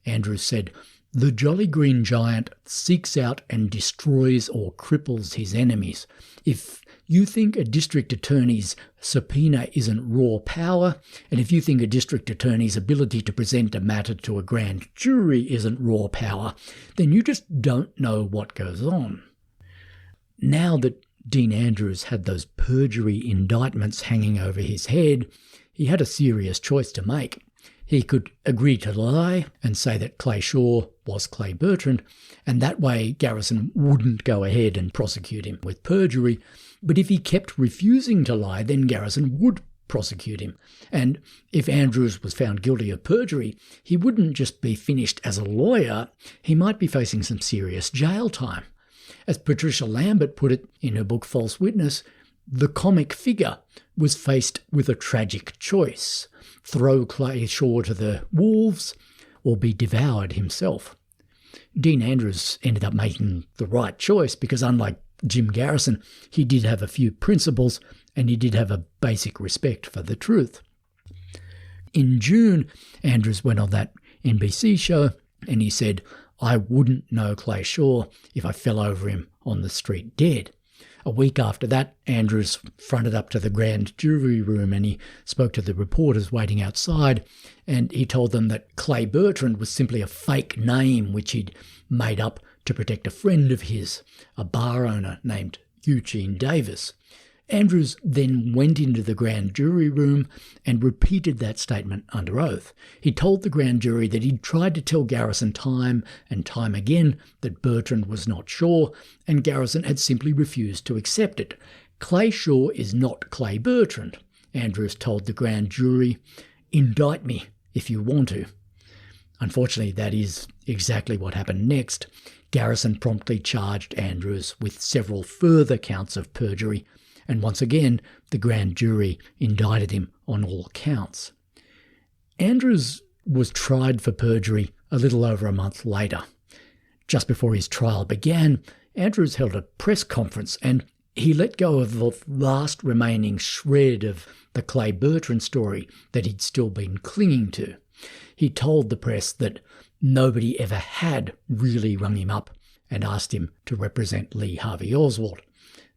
Andrews said, "The Jolly Green Giant seeks out and destroys or cripples his enemies. If you think a district attorney's subpoena isn't raw power, and if you think a district attorney's ability to present a matter to a grand jury isn't raw power, then you just don't know what goes on." Now that Dean Andrews had those perjury indictments hanging over his head, he had a serious choice to make. He could agree to lie and say that Clay Shaw was Clay Bertrand, and that way Garrison wouldn't go ahead and prosecute him with perjury. But if he kept refusing to lie, then Garrison would prosecute him. And if Andrews was found guilty of perjury, he wouldn't just be finished as a lawyer, he might be facing some serious jail time. As Patricia Lambert put it in her book False Witness, The comic figure was faced with a tragic choice: throw Clay Shaw to the wolves or be devoured himself. Dean Andrews ended up making the right choice because, unlike Jim Garrison, he did have a few principles and he did have a basic respect for the truth. In June, Andrews went on that NBC show and he said, "I wouldn't know Clay Shaw if I fell over him on the street dead." A week after that, Andrews fronted up to the grand jury room and he spoke to the reporters waiting outside, and he told them that Clay Bertrand was simply a fake name which he'd made up to protect a friend of his, a bar owner named Eugene Davis. Andrews then went into the grand jury room and repeated that statement under oath. He told the grand jury that he'd tried to tell Garrison time and time again that Bertrand was not Shaw, and Garrison had simply refused to accept it. "Clay Shaw is not Clay Bertrand," Andrews told the grand jury. "Indict me if you want to." Unfortunately, that is exactly what happened next. Garrison promptly charged Andrews with several further counts of perjury, and once again the grand jury indicted him on all counts. Andrews was tried for perjury a little over a month later. Just before his trial began, Andrews held a press conference and he let go of the last remaining shred of the Clay Bertrand story that he'd still been clinging to. He told the press that nobody ever had really rung him up and asked him to represent Lee Harvey Oswald.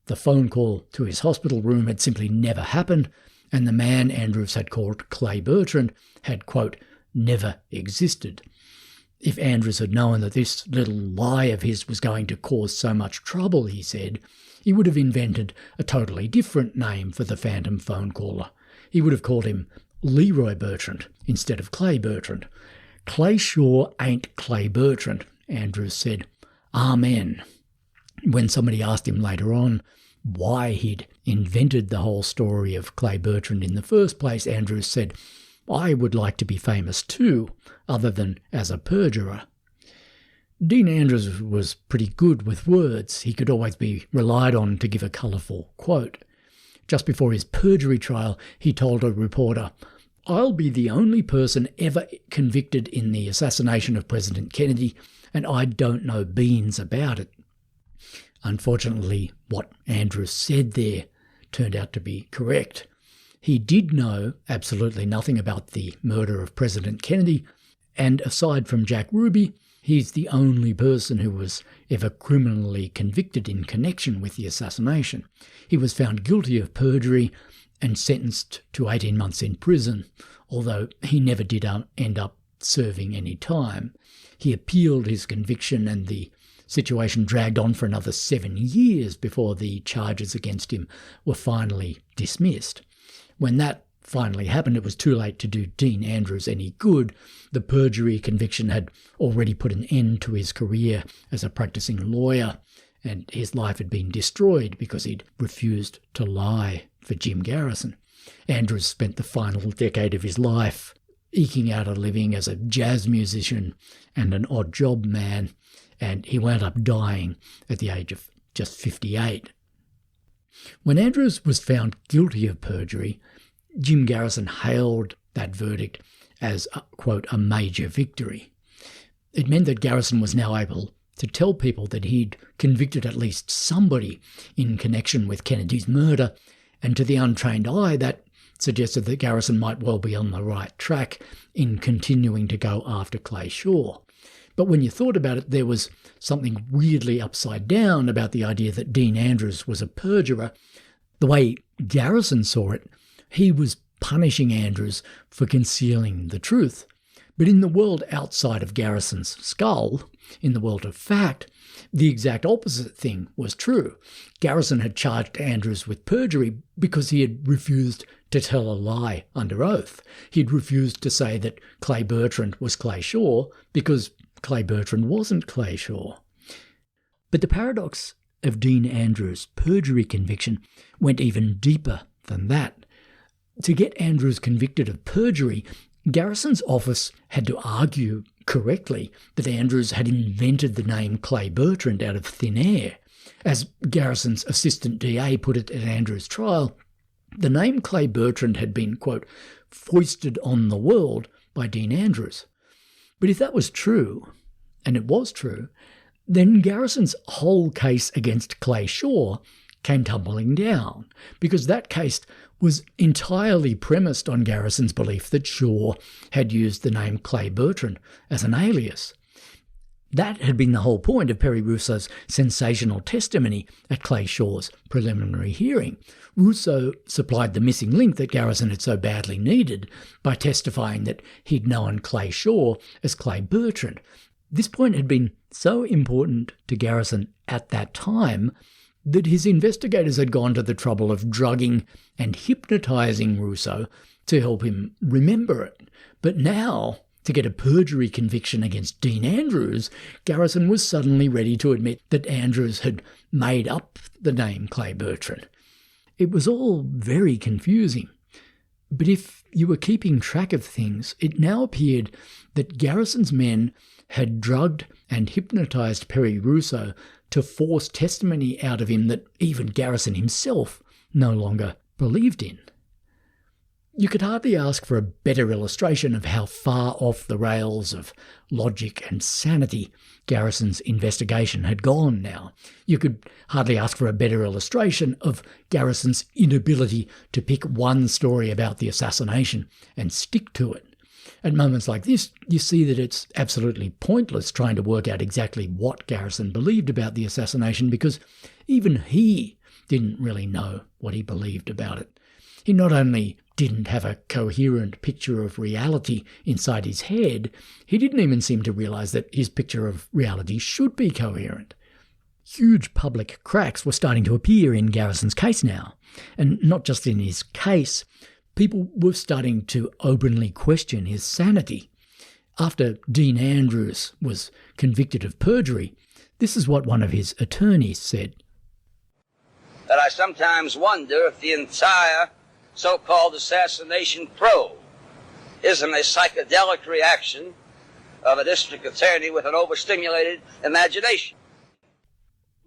The phone call to his hospital room had simply never happened, and the man Andrews had called Clay Bertrand had, quote, never existed. If Andrews had known that this little lie of his was going to cause so much trouble, he said, he would have invented a totally different name for the phantom phone caller. He would have called him Leroy Bertrand instead of Clay Bertrand. "Clay Shaw ain't Clay Bertrand," Andrews said. Amen. When somebody asked him later on why he'd invented the whole story of Clay Bertrand in the first place, Andrews said, "I would like to be famous too, other than as a perjurer." Dean Andrews was pretty good with words. He could always be relied on to give a colourful quote. Just before his perjury trial, he told a reporter, "I'll be the only person ever convicted in the assassination of President Kennedy, and I don't know beans about it." Unfortunately, what Andrews said there turned out to be correct. He did know absolutely nothing about the murder of President Kennedy, and aside from Jack Ruby, he's the only person who was ever criminally convicted in connection with the assassination. He was found guilty of perjury and sentenced to 18 months in prison, although he never did end up serving any time. He appealed his conviction and the situation dragged on for another 7 years before the charges against him were finally dismissed. When that finally happened, it was too late to do Dean Andrews any good. The perjury conviction had already put an end to his career as a practicing lawyer, and his life had been destroyed because he'd refused to lie for Jim Garrison. Andrews spent the final decade of his life eking out a living as a jazz musician and an odd job man, and he wound up dying at the age of just 58. When Andrews was found guilty of perjury, Jim Garrison hailed that verdict as, quote, a major victory. It meant that Garrison was now able to tell people that he'd convicted at least somebody in connection with Kennedy's murder, and to the untrained eye that suggested that Garrison might well be on the right track in continuing to go after Clay Shaw. But when you thought about it, there was something weirdly upside down about the idea that Dean Andrews was a perjurer. The way Garrison saw it, he was punishing Andrews for concealing the truth. But in the world outside of Garrison's skull, in the world of fact, the exact opposite thing was true. Garrison had charged Andrews with perjury because he had refused to tell a lie under oath. He'd refused to say that Clay Bertrand was Clay Shaw because Clay Bertrand wasn't Clay Shaw. But the paradox of Dean Andrews' perjury conviction went even deeper than that. To get Andrews convicted of perjury, Garrison's office had to argue correctly that Andrews had invented the name Clay Bertrand out of thin air. As Garrison's assistant DA put it at Andrews' trial, the name Clay Bertrand had been, quote, foisted on the world by Dean Andrews. But if that was true, and it was true, then Garrison's whole case against Clay Shaw came tumbling down, because that case was entirely premised on Garrison's belief that Shaw had used the name Clay Bertrand as an alias. That had been the whole point of Perry Russo's sensational testimony at Clay Shaw's preliminary hearing. Russo supplied the missing link that Garrison had so badly needed by testifying that he'd known Clay Shaw as Clay Bertrand. This point had been so important to Garrison at that time that his investigators had gone to the trouble of drugging and hypnotizing Russo to help him remember it. But now, to get a perjury conviction against Dean Andrews, Garrison was suddenly ready to admit that Andrews had made up the name Clay Bertrand. It was all very confusing. But if you were keeping track of things, it now appeared that Garrison's men had drugged and hypnotized Perry Russo to force testimony out of him that even Garrison himself no longer believed in. You could hardly ask for a better illustration of how far off the rails of logic and sanity Garrison's investigation had gone now. You could hardly ask for a better illustration of Garrison's inability to pick one story about the assassination and stick to it. At moments like this, you see that it's absolutely pointless trying to work out exactly what Garrison believed about the assassination, because even he didn't really know what he believed about it. He not only didn't have a coherent picture of reality inside his head, he didn't even seem to realise that his picture of reality should be coherent. Huge public cracks were starting to appear in Garrison's case now, and not just in his case. People were starting to openly question his sanity. After Dean Andrews was convicted of perjury, this is what one of his attorneys said. That I sometimes wonder if the entire so-called assassination probe isn't a psychedelic reaction of a district attorney with an overstimulated imagination.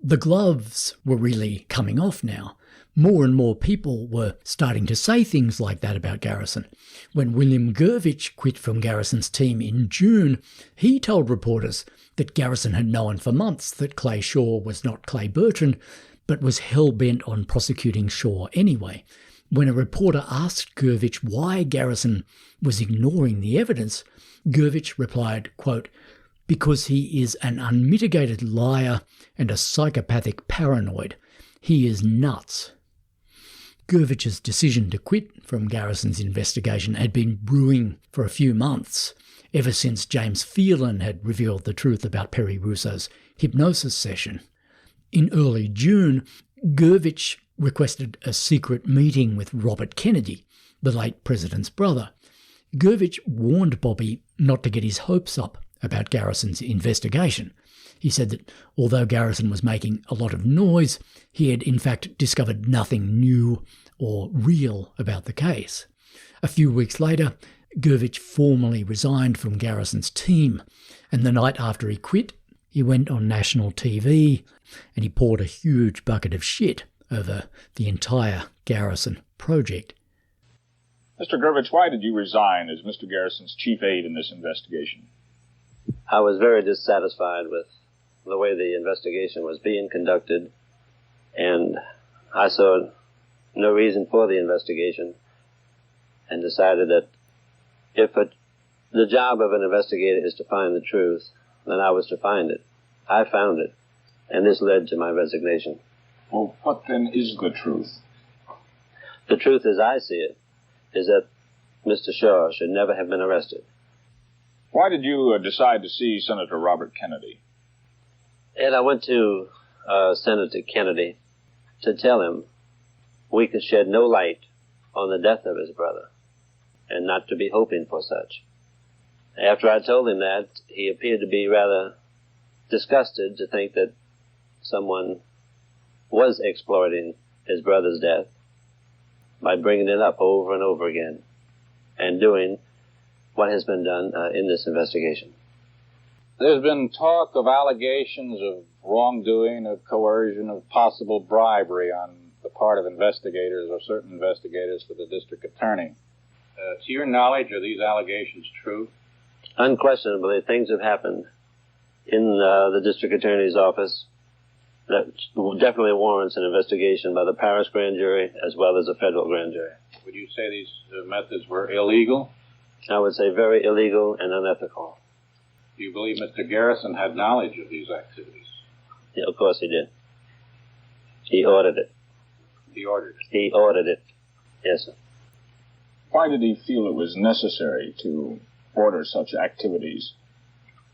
The gloves were really coming off now. More and more people were starting to say things like that about Garrison. When William Gurvich quit from Garrison's team in June, he told reporters that Garrison had known for months that Clay Shaw was not Clay Bertrand, but was hell-bent on prosecuting Shaw anyway. When a reporter asked Gurvich why Garrison was ignoring the evidence, Gurvich replied, quote, "Because he is an unmitigated liar and a psychopathic paranoid. He is nuts." Gurvich's decision to quit from Garrison's investigation had been brewing for a few months, ever since James Phelan had revealed the truth about Perry Russo's hypnosis session. In early June, Gurvich requested a secret meeting with Robert Kennedy, the late president's brother. Gurvich warned Bobby not to get his hopes up about Garrison's investigation. He said that although Garrison was making a lot of noise, he had in fact discovered nothing new or real about the case. A few weeks later, Gurvich formally resigned from Garrison's team, and the night after he quit, he went on national TV and he poured a huge bucket of shit over the entire Garrison project. Mr. Gurvich, why did you resign as Mr. Garrison's chief aide in this investigation? I was very dissatisfied with the way the investigation was being conducted, and I saw no reason for the investigation and decided that if the job of an investigator is to find the truth, then I was to find it. I found it, and this led to my resignation. Well, what then is the truth? The truth as I see it is that Mr. Shaw should never have been arrested. Why did you decide to see Senator Robert Kennedy? And I went to Senator Kennedy to tell him we could shed no light on the death of his brother and not to be hoping for such. After I told him that, he appeared to be rather disgusted to think that someone was exploiting his brother's death by bringing it up over and over again and doing what has been done in this investigation. There's been talk of allegations of wrongdoing, of coercion, of possible bribery on the part of investigators or certain investigators for the district attorney. To your knowledge, are these allegations true? Unquestionably, things have happened in the district attorney's office that definitely warrants an investigation by the parish grand jury as well as a federal grand jury. Would you say these methods were illegal? I would say very illegal and unethical. Do you believe Mr. Garrison had knowledge of these activities? Yeah, of course he did. He ordered it. He ordered it? He ordered it. Yes, sir. Why did he feel it was necessary to order such activities?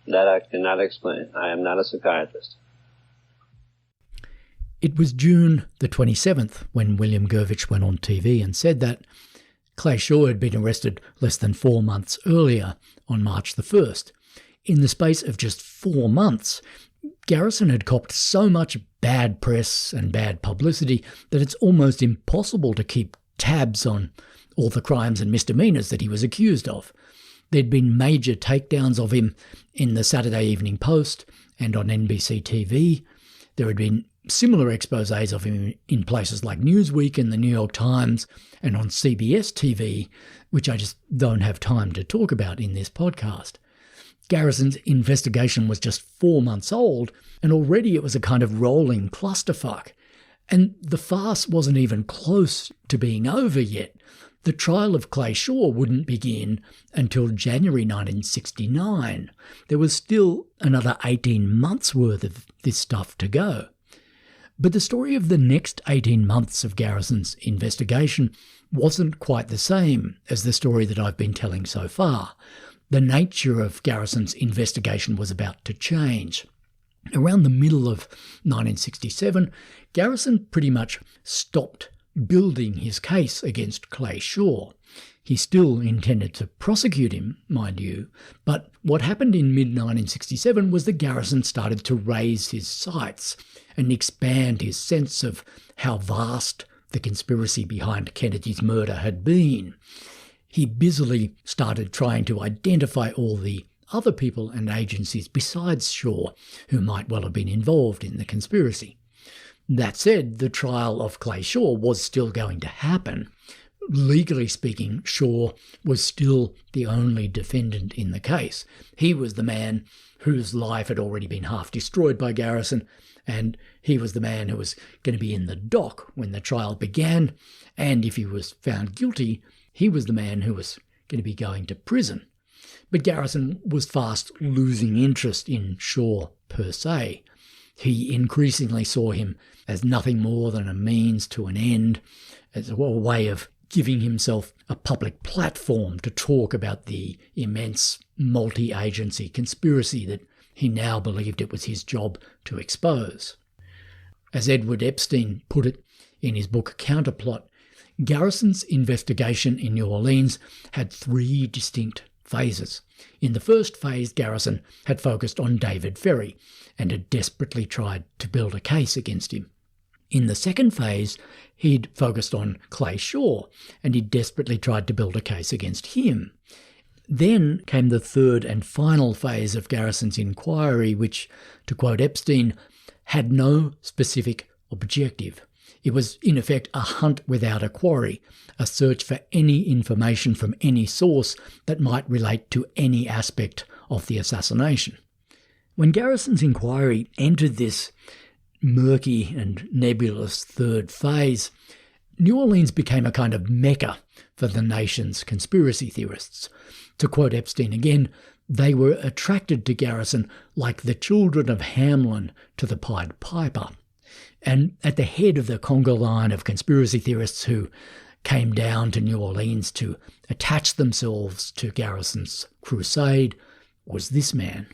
That I cannot explain. I am not a psychiatrist. It was June the 27th when William Gurvitch went on TV and said that Clay Shaw had been arrested less than 4 months earlier on March the 1st. In the space of just 4 months, Garrison had copped so much bad press and bad publicity that it's almost impossible to keep tabs on all the crimes and misdemeanours that he was accused of. There'd been major takedowns of him in the Saturday Evening Post and on NBC TV. There had been similar exposés of him in places like Newsweek and the New York Times and on CBS TV, which I just don't have time to talk about in this podcast. Garrison's investigation was just 4 months old, and already it was a kind of rolling clusterfuck. And the farce wasn't even close to being over yet. The trial of Clay Shaw wouldn't begin until January 1969. There was still another 18 months worth of this stuff to go. But the story of the next 18 months of Garrison's investigation wasn't quite the same as the story that I've been telling so far. The nature of Garrison's investigation was about to change. Around the middle of 1967, Garrison pretty much stopped building his case against Clay Shaw. He still intended to prosecute him, mind you, but what happened in mid-1967 was that Garrison started to raise his sights and expand his sense of how vast the conspiracy behind Kennedy's murder had been. He busily started trying to identify all the other people and agencies besides Shaw who might well have been involved in the conspiracy. That said, the trial of Clay Shaw was still going to happen. Legally speaking, Shaw was still the only defendant in the case. He was the man whose life had already been half destroyed by Garrison, and he was the man who was going to be in the dock when the trial began, and if he was found guilty, he was the man who was going to be going to prison. But Garrison was fast losing interest in Shaw per se. He increasingly saw him as nothing more than a means to an end, as a way of giving himself a public platform to talk about the immense multi-agency conspiracy that he now believed it was his job to expose. As Edward Epstein put it in his book Counterplot, Garrison's investigation in New Orleans had 3 distinct phases. In the first phase, Garrison had focused on David Ferry and had desperately tried to build a case against him. In the second phase, he'd focused on Clay Shaw and he'd desperately tried to build a case against him. Then came the third and final phase of Garrison's inquiry, which, to quote Epstein, had no specific objective. It was, in effect, a hunt without a quarry, a search for any information from any source that might relate to any aspect of the assassination. When Garrison's inquiry entered this murky and nebulous third phase, New Orleans became a kind of mecca for the nation's conspiracy theorists. To quote Epstein again, they were attracted to Garrison like the children of Hamelin to the Pied Piper. And at the head of the conga line of conspiracy theorists who came down to New Orleans to attach themselves to Garrison's crusade was this man.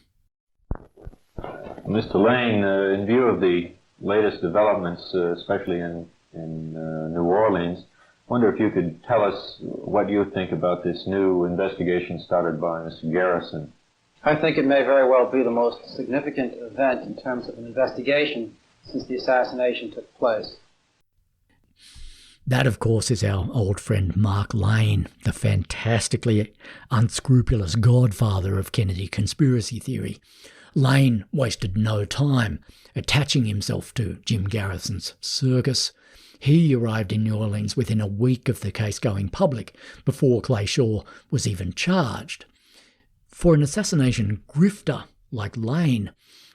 Mr. Lane, in view of the latest developments, especially in New Orleans, I wonder if you could tell us what you think about this new investigation started by Mr. Garrison. I think it may very well be the most significant event in terms of an investigation since the assassination took place. That, of course, is our old friend Mark Lane, the fantastically unscrupulous godfather of Kennedy conspiracy theory. Lane wasted no time attaching himself to Jim Garrison's circus. He arrived in New Orleans within a week of the case going public, before Clay Shaw was even charged. For an assassination grifter like Lane,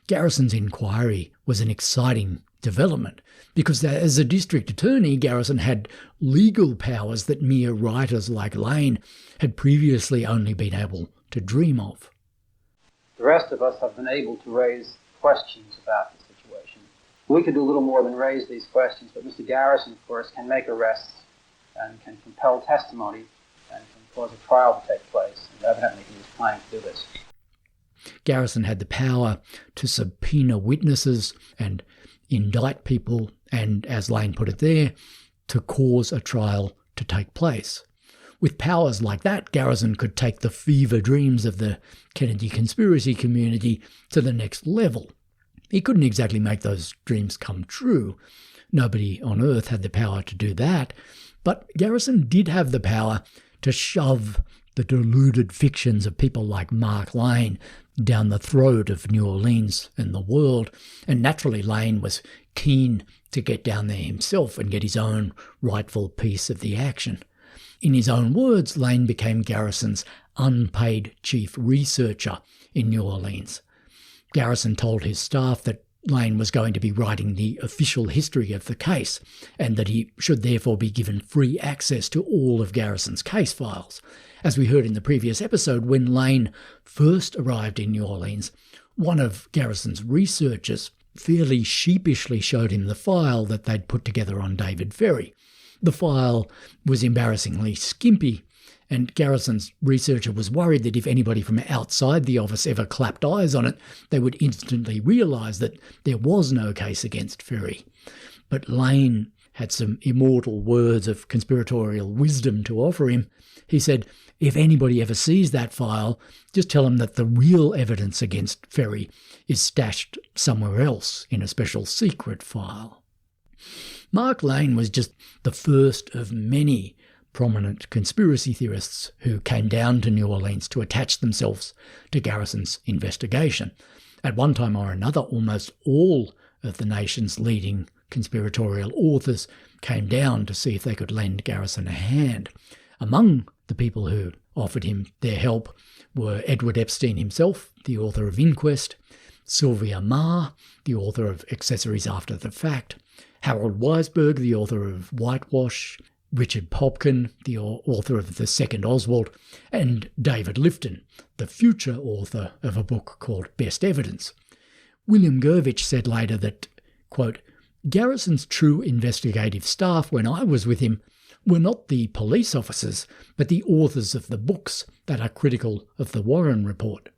Garrison's inquiry was an exciting development, because as a district attorney, Garrison had legal powers that mere writers like Lane had previously only been able to dream of. The rest of us have been able to raise questions about the situation. We could do a little more than raise these questions, but Mr. Garrison, of course, can make arrests and can compel testimony and can cause a trial to take place, and evidently he was planning to do this. Garrison had the power to subpoena witnesses and indict people, and, as Lane put it there, to cause a trial to take place. With powers like that, Garrison could take the fever dreams of the Kennedy conspiracy community to the next level. He couldn't exactly make those dreams come true. Nobody on Earth had the power to do that. But Garrison did have the power to shove the deluded fictions of people like Mark Lane down the throat of New Orleans and the world, and naturally Lane was keen to get down there himself and get his own rightful piece of the action. In his own words, Lane became Garrison's unpaid chief researcher in New Orleans. Garrison told his staff that Lane was going to be writing the official history of the case, and that he should therefore be given free access to all of Garrison's case files. As we heard in the previous episode, when Lane first arrived in New Orleans, one of Garrison's researchers fairly sheepishly showed him the file that they'd put together on David Ferry. The file was embarrassingly skimpy, and Garrison's researcher was worried that if anybody from outside the office ever clapped eyes on it, they would instantly realise that there was no case against Ferry. But Lane had some immortal words of conspiratorial wisdom to offer him. He said, if anybody ever sees that file, just tell them that the real evidence against Ferry is stashed somewhere else in a special secret file. Mark Lane was just the first of many prominent conspiracy theorists who came down to New Orleans to attach themselves to Garrison's investigation. At one time or another, almost all of the nation's leading conspiratorial authors came down to see if they could lend Garrison a hand. Among the people who offered him their help were Edward Epstein himself, the author of Inquest, Sylvia Meagher, the author of Accessories After the Fact, Harold Weisberg, the author of Whitewash, Richard Popkin, the author of The Second Oswald, and David Lifton, the future author of a book called Best Evidence. William Gurvitch said later that, quote, Garrison's true investigative staff when I was with him were not the police officers, but the authors of the books that are critical of the Warren Report.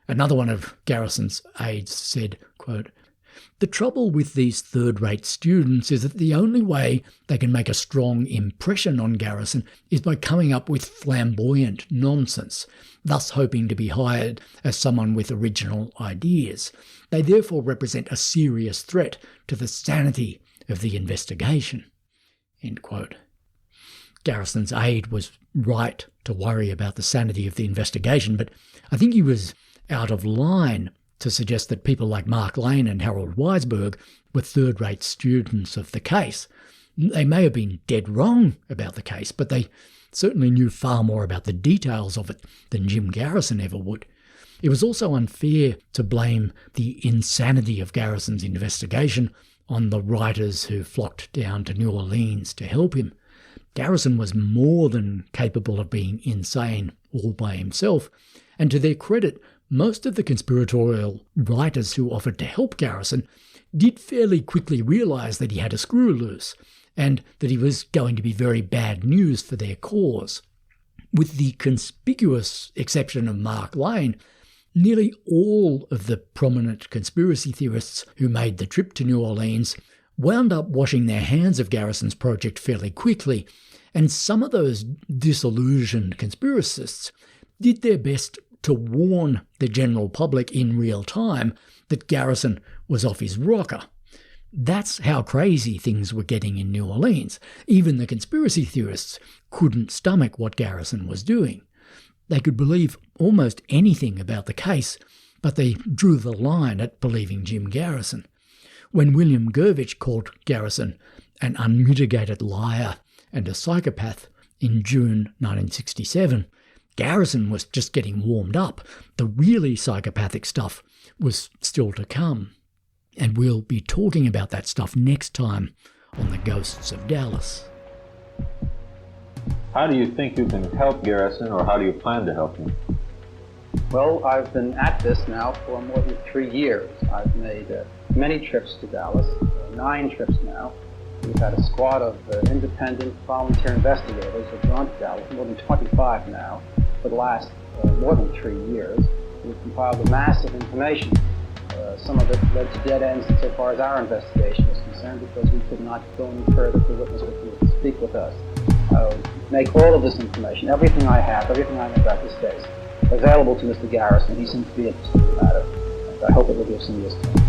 Another one of Garrison's aides said, quote, the trouble with these third-rate students is that the only way they can make a strong impression on Garrison is by coming up with flamboyant nonsense, thus hoping to be hired as someone with original ideas. They therefore represent a serious threat to the sanity of the investigation. End quote. Garrison's aide was right to worry about the sanity of the investigation, but I think he was out of line to suggest that people like Mark Lane and Harold Weisberg were third-rate students of the case. They may have been dead wrong about the case, but they certainly knew far more about the details of it than Jim Garrison ever would. It was also unfair to blame the insanity of Garrison's investigation on the writers who flocked down to New Orleans to help him. Garrison was more than capable of being insane all by himself, and to their credit, most of the conspiratorial writers who offered to help Garrison did fairly quickly realise that he had a screw loose, and that he was going to be very bad news for their cause. With the conspicuous exception of Mark Lane, nearly all of the prominent conspiracy theorists who made the trip to New Orleans wound up washing their hands of Garrison's project fairly quickly, and some of those disillusioned conspiracists did their best to warn the general public in real time that Garrison was off his rocker. That's how crazy things were getting in New Orleans. Even the conspiracy theorists couldn't stomach what Garrison was doing. They could believe almost anything about the case but they drew the line at believing Jim Garrison. When William Gurvitch called Garrison an unmitigated liar and a psychopath in June 1967, Garrison was just getting warmed up. The really psychopathic stuff was still to come. And we'll be talking about that stuff next time on The Ghosts of Dallas. How do you think you can help Garrison, or how do you plan to help him? Well, I've been at this now for more than 3 years. I've made many trips to Dallas, 9 trips now. We've had a squad of independent volunteer investigators who've gone to Dallas, more than 25 now, for the last more than 3 years. We've compiled a massive information. Some of it led to dead ends so far as our investigation is concerned, because we could not go any further to witness with you, to speak with us. Make all of this information, everything I have, everything I know about this case, available to Mr. Garrison. He seems to be interested in the matter, and I hope it will give some use to him.